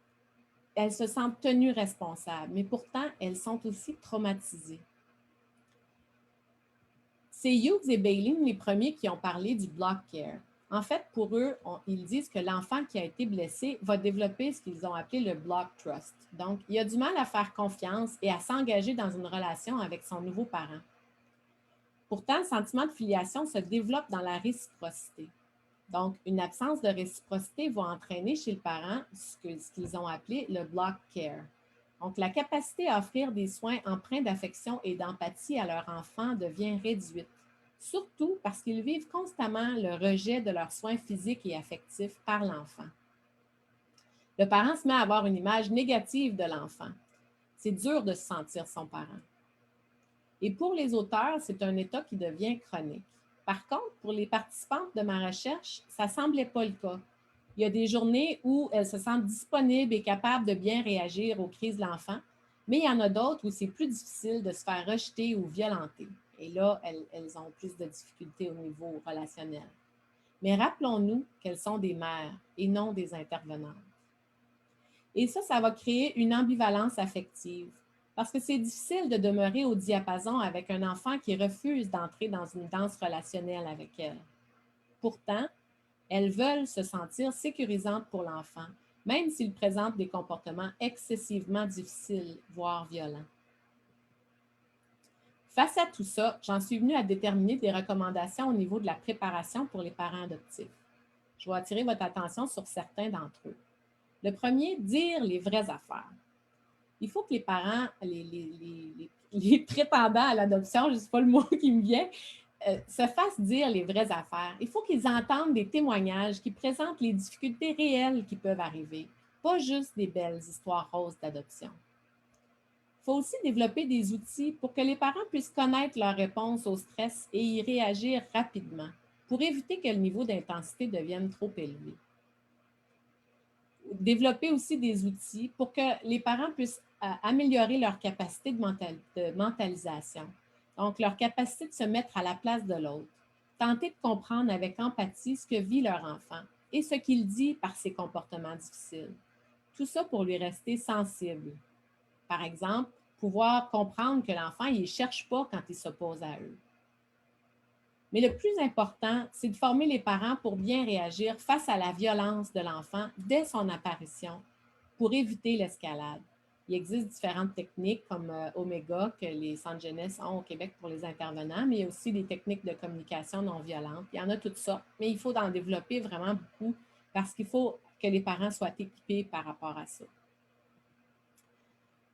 elles se sentent tenues responsables, mais pourtant, elles sont aussi traumatisées. C'est Hughes et Bailey les premiers qui ont parlé du block care. En fait, pour eux, ils disent que l'enfant qui a été blessé va développer ce qu'ils ont appelé le block trust. Donc, il a du mal à faire confiance et à s'engager dans une relation avec son nouveau parent. Pourtant, le sentiment de filiation se développe dans la réciprocité. Donc, une absence de réciprocité va entraîner chez le parent ce qu'ils ont appelé le block care. Donc, la capacité à offrir des soins empreints d'affection et d'empathie à leur enfant devient réduite, surtout parce qu'ils vivent constamment le rejet de leurs soins physiques et affectifs par l'enfant. Le parent se met à avoir une image négative de l'enfant. C'est dur de se sentir son parent. Et pour les auteurs, c'est un état qui devient chronique. Par contre, pour les participantes de ma recherche, ça ne semblait pas le cas. Il y a des journées où elles se sentent disponibles et capables de bien réagir aux crises de l'enfant, mais il y en a d'autres où c'est plus difficile de se faire rejeter ou violenter. Et là, elles ont plus de difficultés au niveau relationnel. Mais rappelons-nous qu'elles sont des mères et non des intervenantes. Et ça va créer une ambivalence affective. Parce que c'est difficile de demeurer au diapason avec un enfant qui refuse d'entrer dans une danse relationnelle avec elle. Pourtant, elles veulent se sentir sécurisantes pour l'enfant, même s'il présente des comportements excessivement difficiles, voire violents. Face à tout ça, j'en suis venue à déterminer des recommandations au niveau de la préparation pour les parents adoptifs. Je vais attirer votre attention sur certains d'entre eux. Le premier, dire les vraies affaires. Il faut que les parents, les prétendants à l'adoption, je ne sais pas le mot qui me vient, se fassent dire les vraies affaires. Il faut qu'ils entendent des témoignages qui présentent les difficultés réelles qui peuvent arriver, pas juste des belles histoires roses d'adoption. Il faut aussi développer des outils pour que les parents puissent connaître leur réponse au stress et y réagir rapidement pour éviter que le niveau d'intensité devienne trop élevé. Développer aussi des outils pour que les parents puissent améliorer leur capacité de mentalisation, donc leur capacité de se mettre à la place de l'autre, tenter de comprendre avec empathie ce que vit leur enfant et ce qu'il dit par ses comportements difficiles. Tout ça pour lui rester sensible. Par exemple, pouvoir comprendre que l'enfant ne cherche pas quand il s'oppose à eux. Mais le plus important, c'est de former les parents pour bien réagir face à la violence de l'enfant dès son apparition pour éviter l'escalade. Il existe différentes techniques comme Omega que les centres jeunesse ont au Québec pour les intervenants, mais il y a aussi des techniques de communication non violente. Il y en a toutes sortes, mais il faut en développer vraiment beaucoup parce qu'il faut que les parents soient équipés par rapport à ça.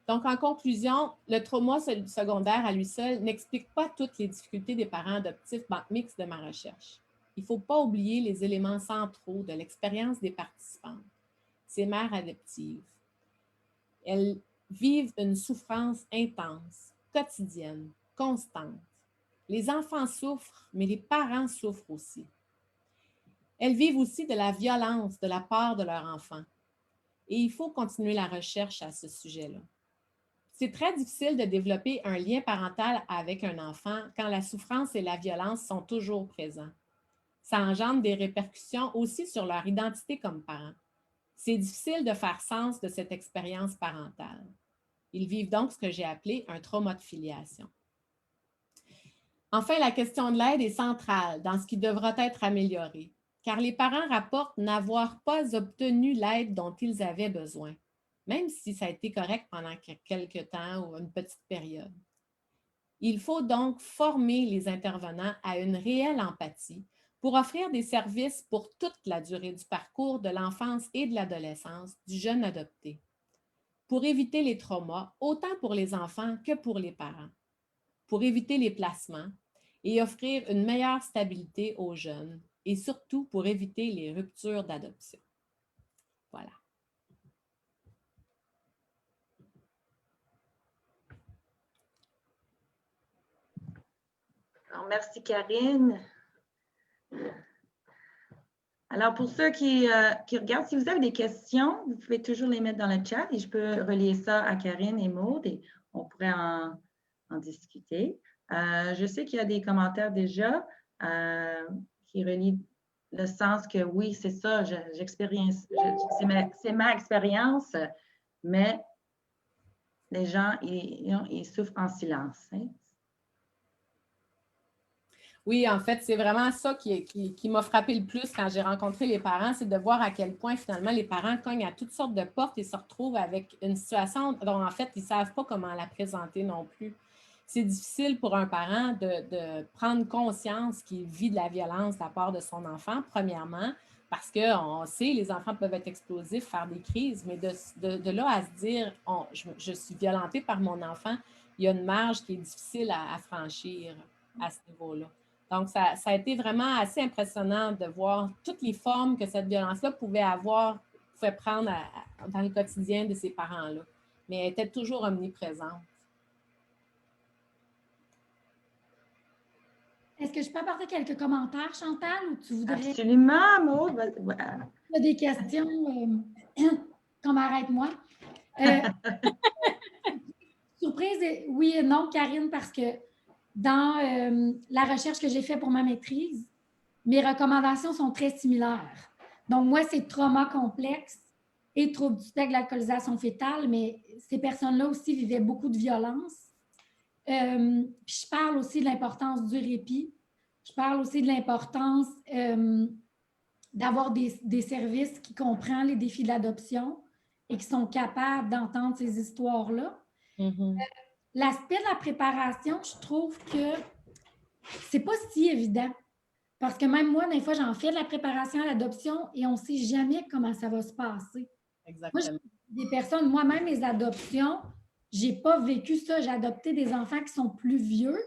Donc, en conclusion, le trauma secondaire à lui seul n'explique pas toutes les difficultés des parents adoptifs mixtes de ma recherche. Il ne faut pas oublier les éléments centraux de l'expérience des participantes. Ces mères adoptives, elles vivent une souffrance intense, quotidienne, constante. Les enfants souffrent, mais les parents souffrent aussi. Elles vivent aussi de la violence de la part de leur enfant. Et il faut continuer la recherche à ce sujet-là. C'est très difficile de développer un lien parental avec un enfant quand la souffrance et la violence sont toujours présents. Ça engendre des répercussions aussi sur leur identité comme parents. C'est difficile de faire sens de cette expérience parentale. Ils vivent donc ce que j'ai appelé un trauma de filiation. Enfin, la question de l'aide est centrale dans ce qui devra être amélioré, car les parents rapportent n'avoir pas obtenu l'aide dont ils avaient besoin, même si ça a été correct pendant quelques temps ou une petite période. Il faut donc former les intervenants à une réelle empathie pour offrir des services pour toute la durée du parcours de l'enfance et de l'adolescence du jeune adopté, pour éviter les traumas, autant pour les enfants que pour les parents, pour éviter les placements et offrir une meilleure stabilité aux jeunes, et surtout pour éviter les ruptures d'adoption. Voilà. Alors, merci Karine. Alors, pour ceux qui regardent, si vous avez des questions, vous pouvez toujours les mettre dans le chat et je peux relier ça à Karine et Maude et on pourrait en discuter. Je sais qu'il y a des commentaires déjà qui relient le sens que oui, c'est ça, c'est ma expérience, mais les gens, ils souffrent en silence. Hein? Oui, en fait, c'est vraiment ça qui m'a frappé le plus quand j'ai rencontré les parents, c'est de voir à quel point finalement les parents cognent à toutes sortes de portes et se retrouvent avec une situation dont en fait ils ne savent pas comment la présenter non plus. C'est difficile pour un parent de prendre conscience qu'il vit de la violence de la part de son enfant, premièrement, parce qu'on sait les enfants peuvent être explosifs, faire des crises, mais de là à se dire je suis violentée par mon enfant, il y a une marge qui est difficile à franchir à ce niveau-là. Donc, ça a été vraiment assez impressionnant de voir toutes les formes que cette violence-là pouvait prendre dans le quotidien de ces parents-là. Mais elle était toujours omniprésente. Est-ce que je peux apporter quelques commentaires, Chantal, ou tu voudrais Absolument, Maud. des questions comme arrête-moi? Surprise, oui et non, Karine, parce que dans la recherche que j'ai faite pour ma maîtrise, mes recommandations sont très similaires. Donc, moi, c'est trauma complexe et trouble du spectre de l'alcoolisation fétale, mais ces personnes-là aussi vivaient beaucoup de violence. Puis je parle aussi de l'importance du répit. Je parle aussi de l'importance d'avoir des services qui comprennent les défis de l'adoption et qui sont capables d'entendre ces histoires-là. Mm-hmm. L'aspect de la préparation, je trouve que c'est pas si évident. Parce que même moi, des fois, j'en fais de la préparation à l'adoption et on ne sait jamais comment ça va se passer. Exactement. Moi, des personnes, moi-même, les adoptions, je n'ai pas vécu ça. J'ai adopté des enfants qui sont plus vieux,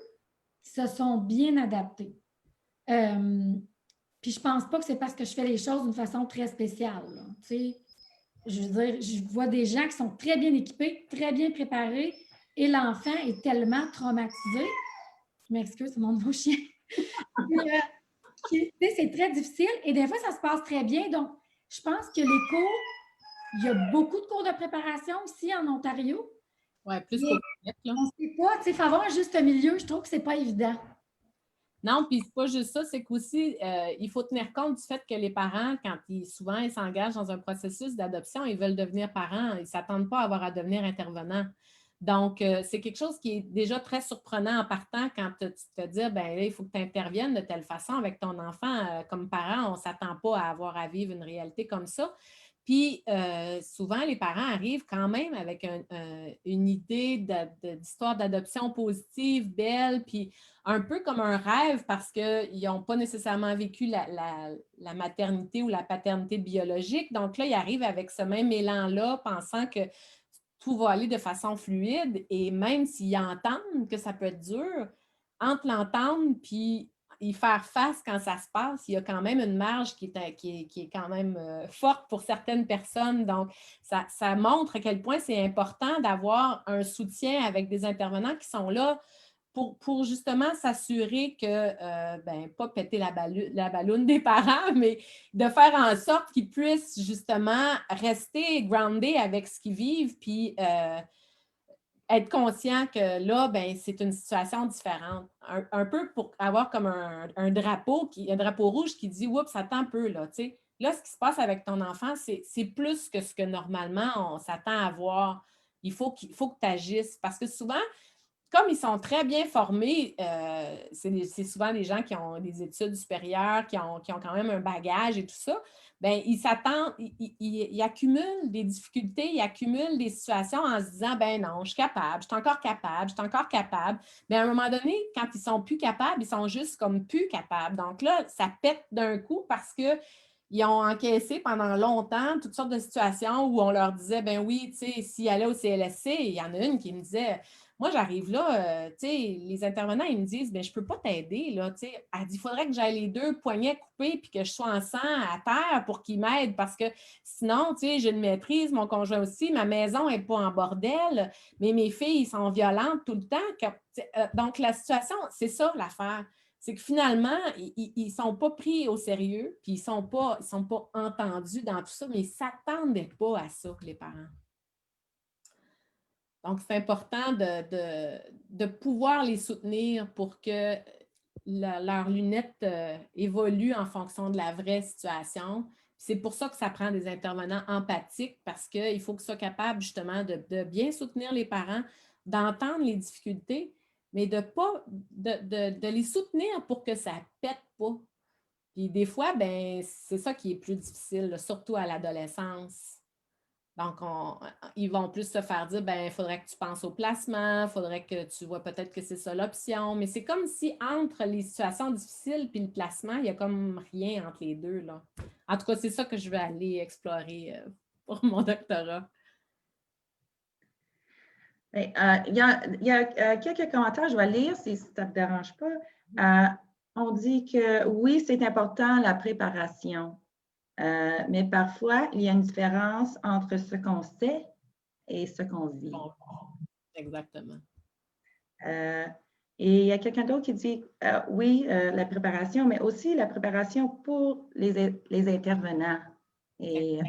qui se sont bien adaptés. Puis je ne pense pas que c'est parce que je fais les choses d'une façon très spéciale. Tu sais, je veux dire, je vois des gens qui sont très bien équipés, très bien préparés, et l'enfant est tellement traumatisé. Je m'excuse, c'est mon nouveau chien. C'est très difficile et des fois, ça se passe très bien. Donc, je pense que les cours, il y a beaucoup de cours de préparation aussi en Ontario. Oui, plus qu'au Québec, là. On ne sait pas, il faut avoir un juste milieu. Je trouve que ce n'est pas évident. Non, puis c'est pas juste ça, c'est qu'aussi, il faut tenir compte du fait que les parents, quand souvent ils s'engagent dans un processus d'adoption, ils veulent devenir parents, ils ne s'attendent pas à avoir à devenir intervenants. Donc, c'est quelque chose qui est déjà très surprenant en partant quand tu te fais dire, bien là, il faut que tu interviennes de telle façon avec ton enfant. Comme parent, on ne s'attend pas à avoir à vivre une réalité comme ça. Puis, souvent, les parents arrivent quand même avec une idée d'histoire d'adoption positive, belle, puis un peu comme un rêve parce qu'ils n'ont pas nécessairement vécu la maternité ou la paternité biologique. Donc là, ils arrivent avec ce même élan-là, pensant que tout va aller de façon fluide. Et même s'ils entendent que ça peut être dur, entre l'entendre puis y faire face quand ça se passe, il y a quand même une marge qui est quand même forte pour certaines personnes. Donc, ça montre à quel point c'est important d'avoir un soutien avec des intervenants qui sont là pour justement s'assurer que, pas péter la balloune des parents, mais de faire en sorte qu'ils puissent justement rester groundés avec ce qu'ils vivent, puis être conscient que là, c'est une situation différente. Un peu pour avoir comme un drapeau rouge qui dit « Oups, attends un peu, là, tu sais. » Là, ce qui se passe avec ton enfant, c'est plus que ce que normalement on s'attend à voir. Il faut que tu agisses parce que souvent, comme ils sont très bien formés, c'est souvent des gens qui ont des études supérieures, qui ont quand même un bagage et tout ça, bien, ils s'attendent, ils accumulent des difficultés, ils accumulent des situations en se disant, ben non, je suis capable, je suis encore capable, je suis encore capable. Mais à un moment donné, quand ils sont plus capables, ils sont juste comme plus capables. Donc là, ça pète d'un coup parce que ils ont encaissé pendant longtemps toutes sortes de situations où on leur disait, ben oui, tu sais, s'ils allaient au CLSC, il y en a une qui me disait, moi, j'arrive là, tu sais, les intervenants, ils me disent, bien, je ne peux pas t'aider, là, tu sais. Elle dit, il faudrait que j'aille les 2 poignets coupés puis que je sois en sang à terre pour qu'ils m'aident parce que sinon, tu sais, j'ai une maîtrise, mon conjoint aussi, ma maison n'est pas en bordel, mais mes filles, ils sont violentes tout le temps. Donc, la situation, c'est ça l'affaire. C'est que finalement, ils ne sont pas pris au sérieux puis ils ne sont pas entendus dans tout ça, mais ils ne s'attendaient pas à ça, les parents. Donc, c'est important de pouvoir les soutenir pour que leurs lunettes évoluent en fonction de la vraie situation. C'est pour ça que ça prend des intervenants empathiques parce qu'il faut qu'ils soient capables justement de bien soutenir les parents, d'entendre les difficultés, mais de les soutenir pour que ça ne pète pas. Puis des fois, c'est ça qui est plus difficile, là, surtout à l'adolescence. Donc, ils vont plus se faire dire, ben, il faudrait que tu penses au placement, il faudrait que tu vois peut-être que c'est ça l'option. Mais c'est comme si entre les situations difficiles et le placement, il n'y a comme rien entre les deux, là. En tout cas, c'est ça que je vais aller explorer pour mon doctorat. Il y a quelques commentaires, je vais lire si ça ne te dérange pas. On dit que oui, c'est important la préparation, mais parfois, il y a une différence entre ce qu'on sait et ce qu'on vit. Bon, exactement. Et il y a quelqu'un d'autre qui dit oui, la préparation, mais aussi la préparation pour les intervenants. Et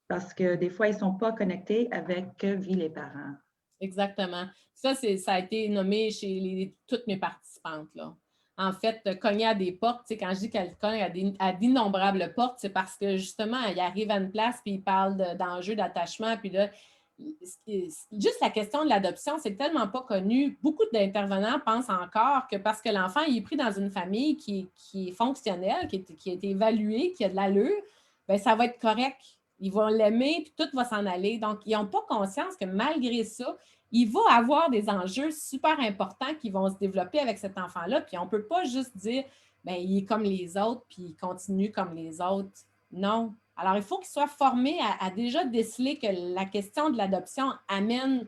parce que des fois, ils ne sont pas connectés avec que vivent les parents. Exactement. Ça a été nommé chez toutes mes participantes, là. En fait, cogner à des portes, quand je dis qu'elle cogne à d'innombrables portes, c'est parce que justement, il arrive à une place puis il parle d'enjeux d'attachement. Puis là, juste la question de l'adoption, c'est tellement pas connu. Beaucoup d'intervenants pensent encore que parce que l'enfant est pris dans une famille qui est fonctionnelle, qui a été évaluée, qui a de l'allure, bien, ça va être correct. Ils vont l'aimer, puis tout va s'en aller. Donc, ils n'ont pas conscience que malgré ça, il va avoir des enjeux super importants qui vont se développer avec cet enfant-là. Puis on ne peut pas juste dire, bien, il est comme les autres, puis il continue comme les autres. Non. Alors, il faut qu'il soit formé à déjà déceler que la question de l'adoption amène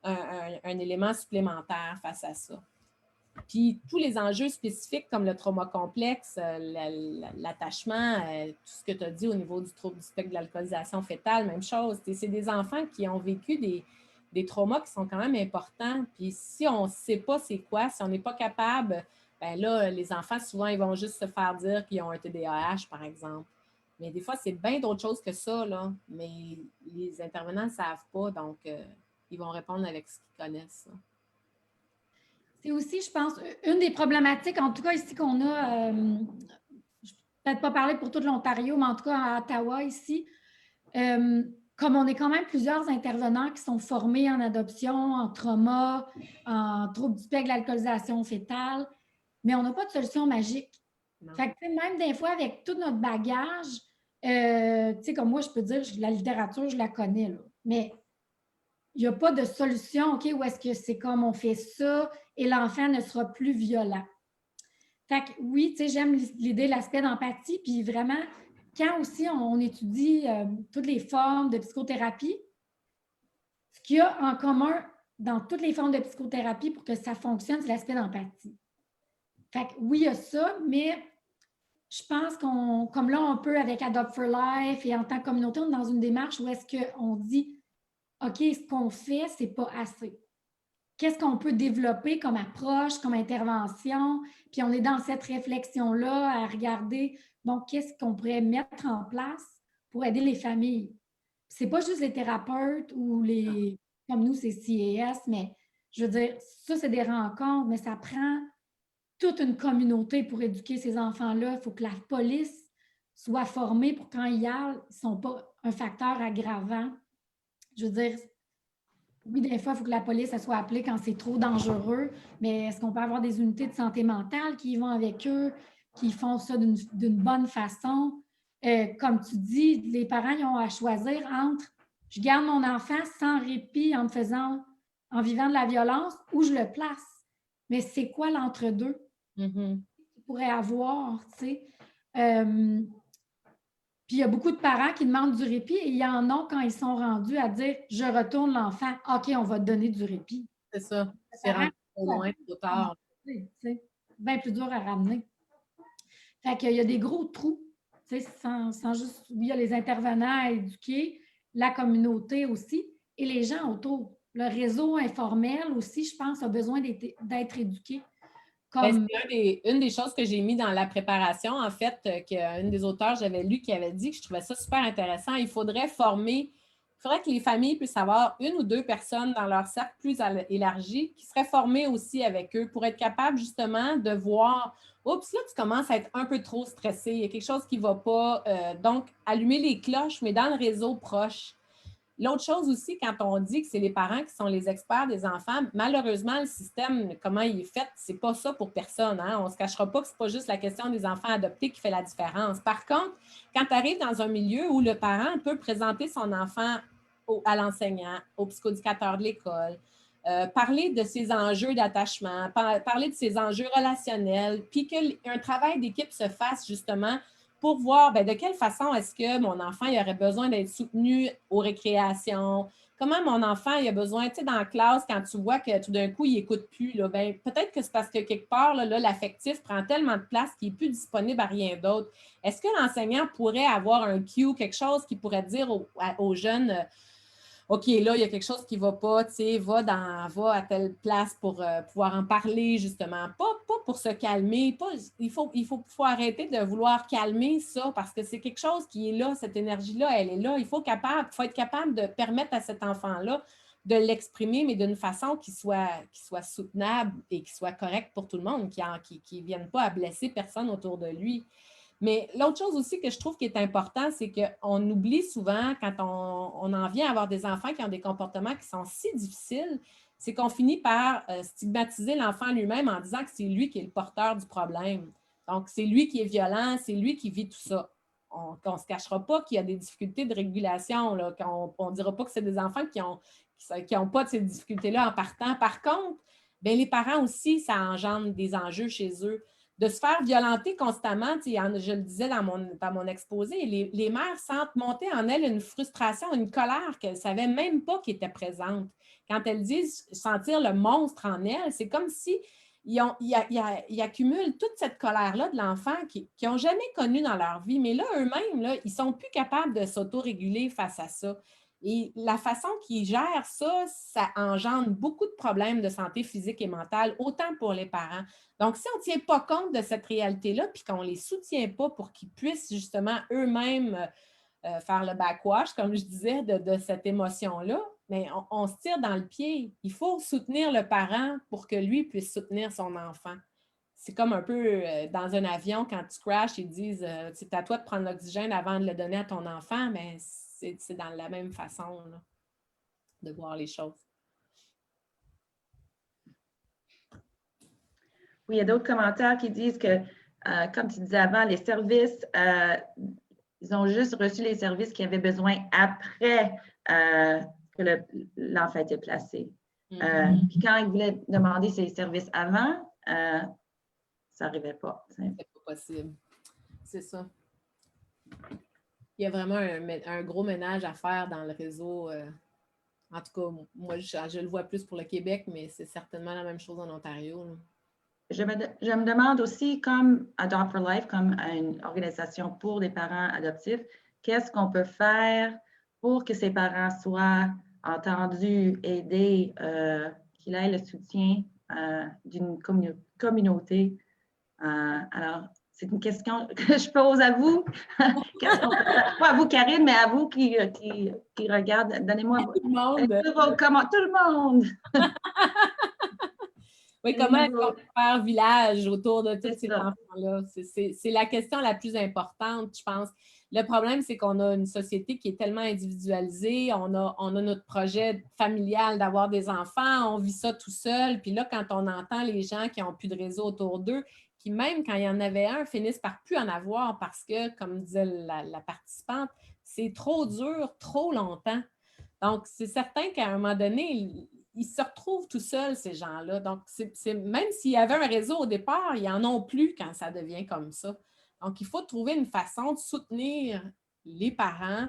un élément supplémentaire face à ça. Puis tous les enjeux spécifiques comme le trauma complexe, l'attachement, tout ce que tu as dit au niveau du trouble du spectre de l'alcoolisation fétale, même chose. C'est des enfants qui ont vécu des traumas qui sont quand même importants. Puis si on ne sait pas c'est quoi, si on n'est pas capable, bien là, les enfants, souvent, ils vont juste se faire dire qu'ils ont un TDAH, par exemple. Mais des fois, c'est bien d'autres choses que ça, là. Mais les intervenants ne savent pas, donc ils vont répondre avec ce qu'ils connaissent. Là. C'est aussi, je pense, une des problématiques, en tout cas ici qu'on a, je ne vais peut-être pas parler pour tout l'Ontario, mais en tout cas à Ottawa ici, comme on est quand même plusieurs intervenants qui sont formés en adoption, en trauma, en trouble du spectre de l'alcoolisation fétale, mais on n'a pas de solution magique. Fait que, même des fois, avec tout notre bagage, tu sais, comme moi, je peux dire, la littérature, je la connais, là, mais il n'y a pas de solution, OK, où est-ce que c'est comme on fait ça et l'enfant ne sera plus violent. Fait que oui, tu sais, j'aime l'idée, l'aspect d'empathie, puis vraiment, quand aussi on étudie toutes les formes de psychothérapie, ce qu'il y a en commun dans toutes les formes de psychothérapie pour que ça fonctionne, c'est l'aspect d'empathie. Fait que oui, il y a ça, mais je pense qu'on, comme là, on peut avec Adopt for Life et en tant que communauté, on est dans une démarche où est-ce qu'on dit OK, ce qu'on fait, ce n'est pas assez. Qu'est-ce qu'on peut développer comme approche, comme intervention? Puis on est dans cette réflexion-là à regarder, bon, qu'est-ce qu'on pourrait mettre en place pour aider les familles? Ce n'est pas juste les thérapeutes ou les, comme nous, c'est CAS, mais je veux dire, ça, c'est des rencontres, mais ça prend toute une communauté pour éduquer ces enfants-là. Il faut que la police soit formée pour quand ils y aillent, ils ne sont pas un facteur aggravant. Je veux dire, oui, des fois, il faut que la police elle soit appelée quand c'est trop dangereux, mais est-ce qu'on peut avoir des unités de santé mentale qui vont avec eux, qui font ça d'une bonne façon? Comme tu dis, les parents ils ont à choisir entre je garde mon enfant sans répit en vivant de la violence ou je le place. Mais c'est quoi l'entre-deux? Mm-hmm. Qu'il pourrait avoir, tu sais. Puis il y a beaucoup de parents qui demandent du répit et il y en a quand ils sont rendus à dire « je retourne l'enfant, OK, on va te donner du répit ». C'est ça. C'est rendu trop loin, trop tard. C'est bien plus dur à ramener. Fait qu'il y a des gros trous, sans juste, oui, il y a les intervenants à éduquer, la communauté aussi et les gens autour. Le réseau informel aussi, je pense, a besoin d'être éduqué. Comme... C'est une des choses que j'ai mis dans la préparation, en fait, qu'une des auteurs, j'avais lu, qui avait dit que je trouvais ça super intéressant. Il faudrait que les familles puissent avoir une ou deux personnes dans leur cercle plus élargi qui seraient formées aussi avec eux pour être capables justement de voir « Oups, là, tu commences à être un peu trop stressé, il y a quelque chose qui ne va pas. Donc, allumer les cloches, mais dans le réseau proche. l'autre chose aussi, quand on dit que c'est les parents qui sont les experts des enfants, malheureusement, le système, comment il est fait, c'est pas ça pour personne. Hein? On ne se cachera pas que c'est pas juste la question des enfants adoptés qui fait la différence. Par contre, quand tu arrives dans un milieu où le parent peut présenter son enfant à l'enseignant, au psychoéducateur de l'école, parler de ses enjeux d'attachement, parler de ses enjeux relationnels, puis qu'un travail d'équipe se fasse justement pour voir bien, de quelle façon est-ce que mon enfant il aurait besoin d'être soutenu aux récréations, comment mon enfant il a besoin, tu sais, dans la classe, quand tu vois que tout d'un coup, il n'écoute plus, là, bien, peut-être que c'est parce que quelque part, là, l'affectif prend tellement de place qu'il n'est plus disponible à rien d'autre. Est-ce que l'enseignant pourrait avoir un cue, quelque chose qui pourrait dire aux jeunes OK, là, il y a quelque chose qui ne va pas, tu sais, va à telle place pour pouvoir en parler, justement. Pas pour se calmer, il faut arrêter de vouloir calmer ça parce que c'est quelque chose qui est là, cette énergie-là, elle est là. Il faut être capable de permettre à cet enfant-là de l'exprimer, mais d'une façon qui soit soutenable et qui soit correcte pour tout le monde, qui ne vienne pas à blesser personne autour de lui. Mais l'autre chose aussi que je trouve qui est important, c'est qu'on oublie souvent, quand on en vient à avoir des enfants qui ont des comportements qui sont si difficiles, c'est qu'on finit par stigmatiser l'enfant lui-même en disant que c'est lui qui est le porteur du problème. Donc, c'est lui qui est violent, c'est lui qui vit tout ça. On ne se cachera pas qu'il y a des difficultés de régulation. Là, on ne dira pas que c'est des enfants qui n'ont pas de ces difficultés-là en partant. Par contre, bien, les parents aussi, ça engendre des enjeux chez eux. De se faire violenter constamment, je le disais dans mon exposé, les mères sentent monter en elles une frustration, une colère qu'elles ne savaient même pas qui était présente. Quand elles disent sentir le monstre en elles, c'est comme si ils accumulent toute cette colère-là de l'enfant qu'ils n'ont jamais connue dans leur vie. Mais là, eux-mêmes, là, ils ne sont plus capables de s'autoréguler face à ça. Et la façon qu'ils gèrent ça, ça engendre beaucoup de problèmes de santé physique et mentale, autant pour les parents. Donc, si on ne tient pas compte de cette réalité-là, puis qu'on ne les soutient pas pour qu'ils puissent justement eux-mêmes faire le backwash, comme je disais, de cette émotion-là, mais on se tire dans le pied. Il faut soutenir le parent pour que lui puisse soutenir son enfant. C'est comme un peu dans un avion, quand tu crashes, ils disent c'est à toi de prendre l'oxygène avant de le donner à ton enfant, mais c'est dans la même façon là, de voir les choses. Oui, il y a d'autres commentaires qui disent que, comme tu disais avant, les services, ils ont juste reçu les services qu'ils avaient besoin après que l'enfant était placé. Puis quand ils voulaient demander ces services avant, ça n'arrivait pas. C'est pas possible. C'est ça. Il y a vraiment un gros ménage à faire dans le réseau. En tout cas, moi, je le vois plus pour le Québec, mais c'est certainement la même chose en Ontario. Là. Je me demande aussi, comme Adopt for Life, comme une organisation pour les parents adoptifs, qu'est-ce qu'on peut faire pour que ces parents soient entendus, aidés, qu'il ait le soutien d'une communauté. Alors, c'est une question que je pose à vous. Qu'est-ce qu'on peut faire? Pas à vous, Karine, mais à vous qui regarde. Donnez-moi tout le monde. Tout le monde. Oui, comment est-ce qu'on peut faire village autour de tous ces enfants-là? C'est la question la plus importante, je pense. Le problème, c'est qu'on a une société qui est tellement individualisée. On a notre projet familial d'avoir des enfants. On vit ça tout seul. Puis là, quand on entend les gens qui n'ont plus de réseau autour d'eux, qui même quand il y en avait un, finissent par plus en avoir parce que, comme disait la participante, c'est trop dur, trop longtemps. Donc, c'est certain qu'à un moment donné, ils se retrouvent tout seuls, ces gens-là. Donc, même s'il y avait un réseau au départ, ils n'en ont plus quand ça devient comme ça. Donc, il faut trouver une façon de soutenir les parents,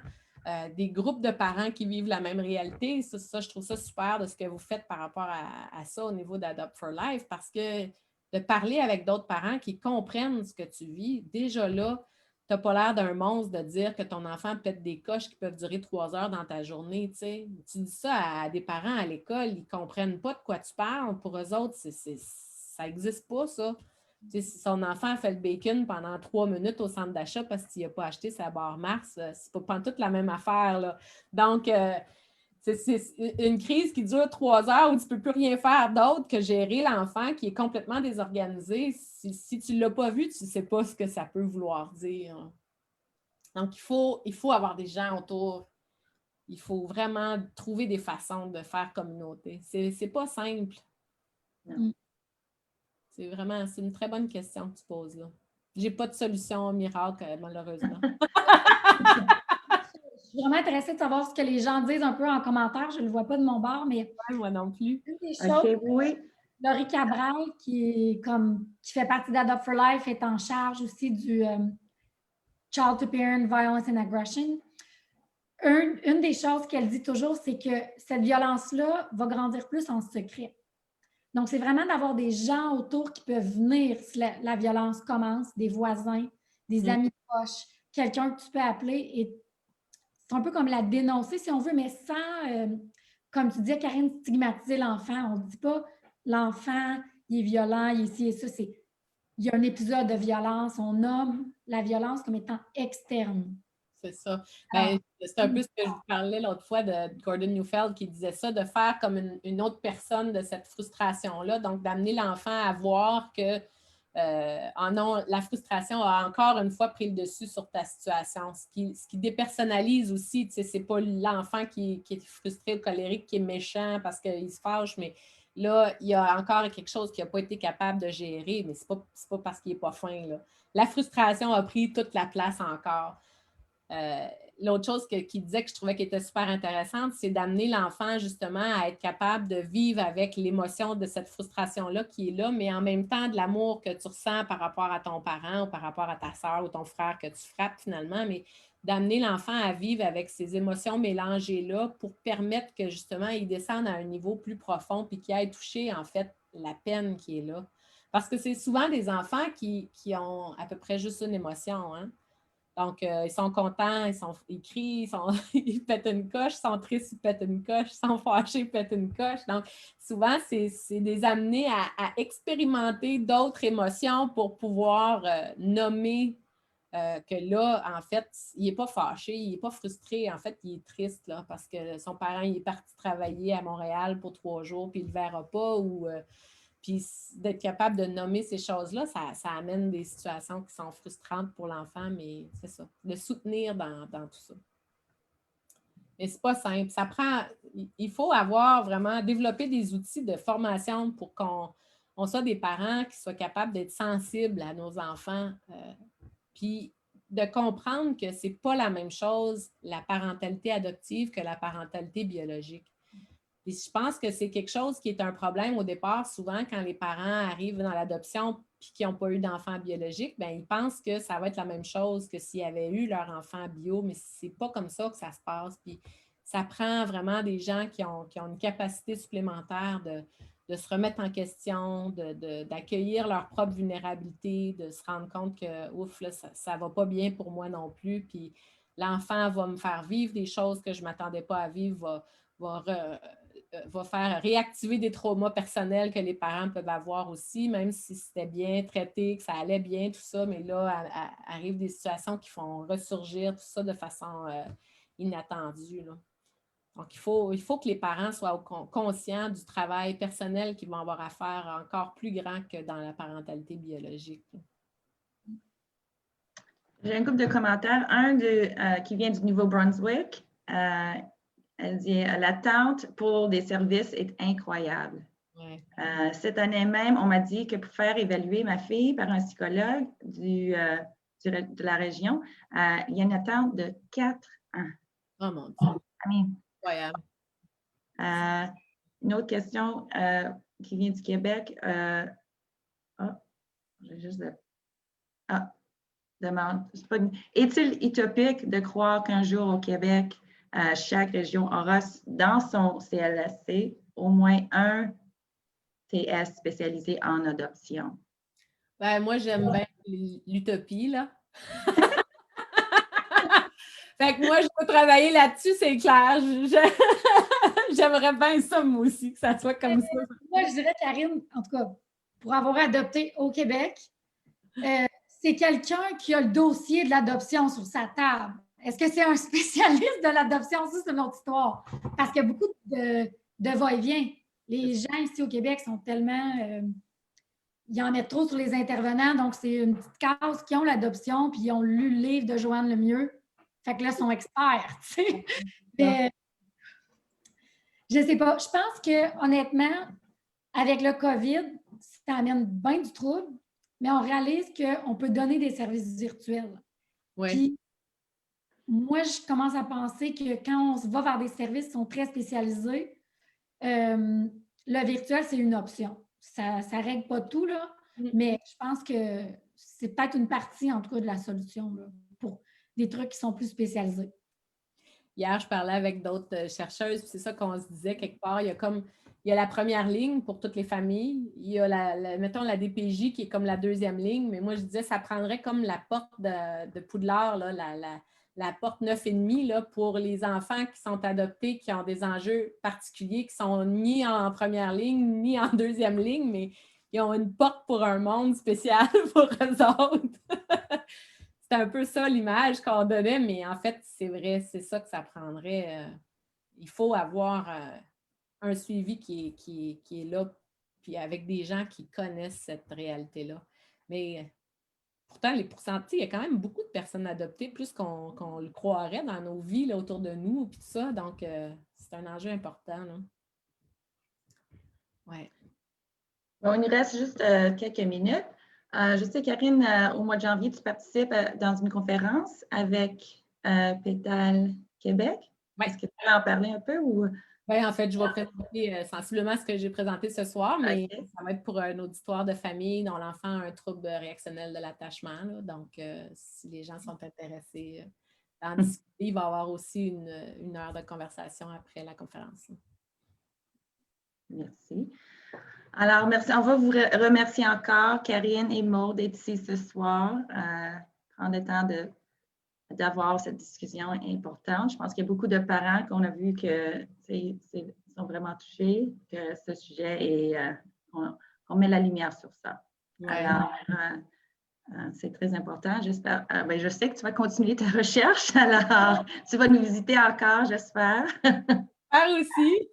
des groupes de parents qui vivent la même réalité. Ça, je trouve ça super de ce que vous faites par rapport à ça au niveau d'Adopt for Life, parce que de parler avec d'autres parents qui comprennent ce que tu vis, déjà là, tu n'as pas l'air d'un monstre de dire que ton enfant pète des coches qui peuvent durer 3 heures dans ta journée. Tu dis ça à des parents à l'école, ils ne comprennent pas de quoi tu parles. Pour eux autres, ça n'existe pas, ça. Si son enfant fait le bacon pendant 3 minutes au centre d'achat parce qu'il n'a pas acheté sa barre Mars, c'est pas toute la même affaire. Là. Donc, c'est une crise qui dure 3 heures où tu ne peux plus rien faire d'autre que gérer l'enfant qui est complètement désorganisé. Si tu ne l'as pas vu, tu ne sais pas ce que ça peut vouloir dire. Donc, il faut avoir des gens autour il faut vraiment trouver des façons de faire communauté. C'est pas simple. Non. C'est une très bonne question que tu poses là. J'ai pas de solution miracle, malheureusement. Je suis vraiment intéressée de savoir ce que les gens disent un peu en commentaire. Je ne le vois pas de mon bord, mais Ouais, moi non plus. une des OK, choses, oui. Laurie Cabral, qui fait partie d'Adopt for Life, est en charge aussi du Child to Parent Violence and Aggression. Une des choses qu'elle dit toujours, c'est que cette violence-là va grandir plus en secret. Donc, c'est vraiment d'avoir des gens autour qui peuvent venir si la violence commence, des voisins, des amis proches, quelqu'un que tu peux appeler. Et c'est un peu comme la dénoncer, si on veut, mais sans, comme tu disais, Karine, stigmatiser l'enfant. On ne dit pas l'enfant, il est violent, il est ci et ça. Il y a un épisode de violence. On nomme la violence comme étant externe. C'est ça. Ben, c'est un peu ce que je vous parlais l'autre fois de Gordon Neufeld qui disait ça, de faire comme une autre personne de cette frustration-là, donc d'amener l'enfant à voir que la frustration a encore une fois pris le dessus sur ta situation, ce qui dépersonnalise aussi. Tu sais, c'est pas l'enfant qui est frustré ou colérique, qui est méchant parce qu'il se fâche, mais là, il y a encore quelque chose qu'il n'a pas été capable de gérer, mais c'est pas parce qu'il n'est pas fin, là. La frustration a pris toute la place encore. L'autre chose qu'il disait que je trouvais qui était super intéressante, c'est d'amener l'enfant justement à être capable de vivre avec l'émotion de cette frustration-là qui est là, mais en même temps de l'amour que tu ressens par rapport à ton parent ou par rapport à ta soeur ou ton frère que tu frappes finalement, mais d'amener l'enfant à vivre avec ces émotions mélangées-là pour permettre que justement il descende à un niveau plus profond puis qu'il aille toucher en fait la peine qui est là. Parce que c'est souvent des enfants qui ont à peu près juste une émotion, hein? Donc, ils sont contents, ils crient, ils pètent une coche, ils sont tristes, ils pètent une coche, ils sont fâchés, ils pètent une coche. Donc, souvent, c'est des amener à expérimenter d'autres émotions pour pouvoir nommer que là, en fait, il n'est pas fâché, il n'est pas frustré. En fait, il est triste là, parce que son parent il est parti travailler à Montréal pour 3 jours, puis il ne le verra pas ou... Puis d'être capable de nommer ces choses-là, ça amène des situations qui sont frustrantes pour l'enfant, mais c'est ça, de soutenir dans tout ça. Mais c'est pas simple. Il faut avoir vraiment, développer des outils de formation pour qu'on soit des parents qui soient capables d'être sensibles à nos enfants, puis de comprendre que c'est pas la même chose, la parentalité adoptive, que la parentalité biologique. Et je pense que c'est quelque chose qui est un problème au départ, souvent quand les parents arrivent dans l'adoption et qui n'ont pas eu d'enfant biologique, bien, ils pensent que ça va être la même chose que s'ils avaient eu leur enfant bio, mais ce n'est pas comme ça que ça se passe. Puis ça prend vraiment des gens qui ont une capacité supplémentaire de se remettre en question, d'accueillir leur propre vulnérabilité, de se rendre compte que ouf, là, ça ne va pas bien pour moi non plus. Puis l'enfant va me faire vivre des choses que je ne m'attendais pas à vivre, va faire réactiver des traumas personnels que les parents peuvent avoir aussi, même si c'était bien traité, que ça allait bien, tout ça, mais là, arrivent des situations qui font ressurgir tout ça de façon inattendue, là. Donc, il faut que les parents soient conscients du travail personnel qu'ils vont avoir à faire encore plus grand que dans la parentalité biologique. J'ai un couple de commentaires. Un qui vient du Nouveau-Brunswick. Elle dit « L'attente pour des services est incroyable. Ouais. Cette année même, on m'a dit que pour faire évaluer ma fille par un psychologue de la région, il y a une attente de 4 ans. Oh mon Dieu! Incroyable. Une autre question qui vient du Québec. Demande. Est-il utopique de croire qu'un jour au Québec, chaque région aura dans son CLSC au moins un TS spécialisé en adoption? Ben, moi, j'aime bien l'utopie, là. Fait que moi, je peux travailler là-dessus, c'est clair. J'aimerais bien ça, moi aussi, que ça soit comme ça. Moi, je dirais, Karine, en tout cas, pour avoir adopté au Québec, c'est quelqu'un qui a le dossier de l'adoption sur sa table. Est-ce que c'est un spécialiste de l'adoption? Ça, c'est une autre histoire. Parce qu'il y a beaucoup de va-et-vient. Les gens ici au Québec sont tellement... ils en mettent trop sur les intervenants, donc c'est une petite case qui ont l'adoption, puis ils ont lu le livre de Joanne Lemieux. Fait que là, ils sont experts, tu sais. Mais Je ne sais pas. Je pense que honnêtement, avec le COVID, ça amène bien du trouble, mais on réalise qu'on peut donner des services virtuels. Oui. Puis, moi, je commence à penser que quand on se va vers des services qui sont très spécialisés, le virtuel, c'est une option. Ça ne règle pas tout, là, mais je pense que c'est peut-être une partie, en tout cas, de la solution là, pour des trucs qui sont plus spécialisés. Hier, je parlais avec d'autres chercheuses, puis c'est ça qu'on se disait quelque part. Il y a la première ligne pour toutes les familles. Il y a, mettons, la DPJ qui est comme la deuxième ligne, mais moi, je disais ça prendrait comme la porte de Poudlard, là, la porte 9,5 là, pour les enfants qui sont adoptés, qui ont des enjeux particuliers, qui sont ni en première ligne, ni en deuxième ligne, mais ils ont une porte pour un monde spécial pour eux autres. C'est un peu ça l'image qu'on donnait, mais en fait, c'est vrai, c'est ça que ça prendrait. Il faut avoir un suivi qui est là, puis avec des gens qui connaissent cette réalité-là. Mais pourtant, les pourcentages, il y a quand même beaucoup de personnes adoptées, plus qu'on le croirait dans nos vies là, autour de nous, puis tout ça. Donc, c'est un enjeu important. Là. Ouais. Bon, il nous reste juste quelques minutes. Je sais, Karine, au mois de janvier, tu participes dans une conférence avec Pétale Québec. Ouais. Est-ce que tu peux en parler un peu? Ou... Ben, en fait, je vais présenter sensiblement ce que j'ai présenté ce soir, mais Okay. ça va être pour un auditoire de famille dont l'enfant a un trouble réactionnel de l'attachement. Donc, si les gens sont intéressés d'en discuter, il va y avoir aussi une heure de conversation après la conférence. Merci. Alors, merci. On va vous remercier encore, Karine et Maud, d'être ici ce soir. Prendre le temps d'avoir cette discussion importante. Je pense qu'il y a beaucoup de parents qu'on a vu que sont vraiment touchés, que ce sujet est, on met la lumière sur ça. Ouais. Alors, c'est très important. J'espère. Ben, je sais que tu vas continuer ta recherche. Alors, tu vas nous visiter encore, j'espère. J'espère aussi.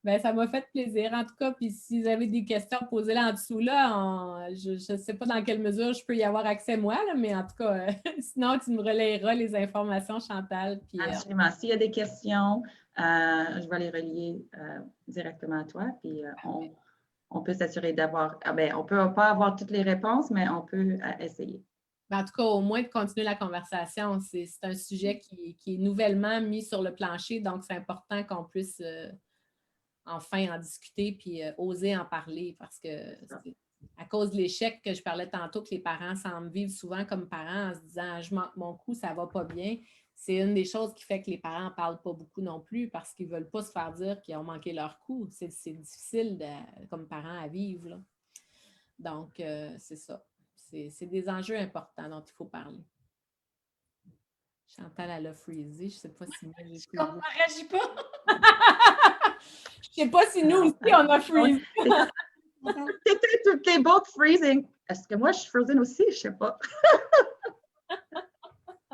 Ben, ça m'a fait plaisir, en tout cas. Puis si vous avez des questions, posez-les en dessous. Là, je ne sais pas dans quelle mesure je peux y avoir accès, moi, là, mais en tout cas, sinon, tu me relayeras les informations, Chantal. Puis, absolument. S'il y a des questions, je vais les relier directement à toi. Puis, on peut s'assurer d'avoir... on ne peut pas avoir toutes les réponses, mais on peut essayer. Ben, en tout cas, au moins de continuer la conversation. C'est un sujet qui est nouvellement mis sur le plancher, donc c'est important qu'on puisse... enfin en discuter puis oser en parler parce que c'est à cause de l'échec que je parlais tantôt que les parents semblent vivre souvent comme parents en se disant « je manque mon coup, ça va pas bien », c'est une des choses qui fait que les parents n'en parlent pas beaucoup non plus parce qu'ils ne veulent pas se faire dire qu'ils ont manqué leur coup. C'est difficile comme parents à vivre. Là. Donc, c'est ça. C'est des enjeux importants dont il faut parler. Chantal, elle a freezé. Je ne sais pas si moi j'ai freezé. On ne réagit pas. Je ne sais pas si nous aussi, on a freeze. T'es both freezing. Est-ce que moi, je suis frozen aussi? Je ne sais pas.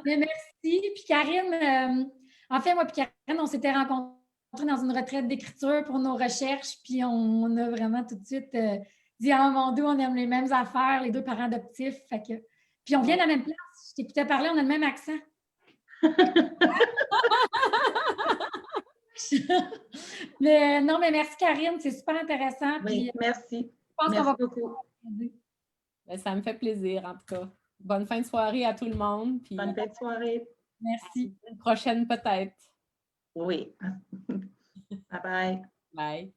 Mais merci. Puis Karine, en fait, moi et Karine, on s'était rencontrés dans une retraite d'écriture pour nos recherches. Puis on a vraiment tout de suite dit « Ah, mon Dieu, on aime les mêmes affaires, les deux parents adoptifs. » Puis on vient de la même place. Je t'écoutais parler, on a le même accent. Mais non, mais merci Karine, c'est super intéressant. Oui, puis, merci. Je pense merci qu'on va beaucoup. Ben, ça me fait plaisir, en tout cas. Bonne fin de soirée à tout le monde. Puis bonne fin de soirée. Merci. Une prochaine peut-être. Oui. Bye bye. Bye.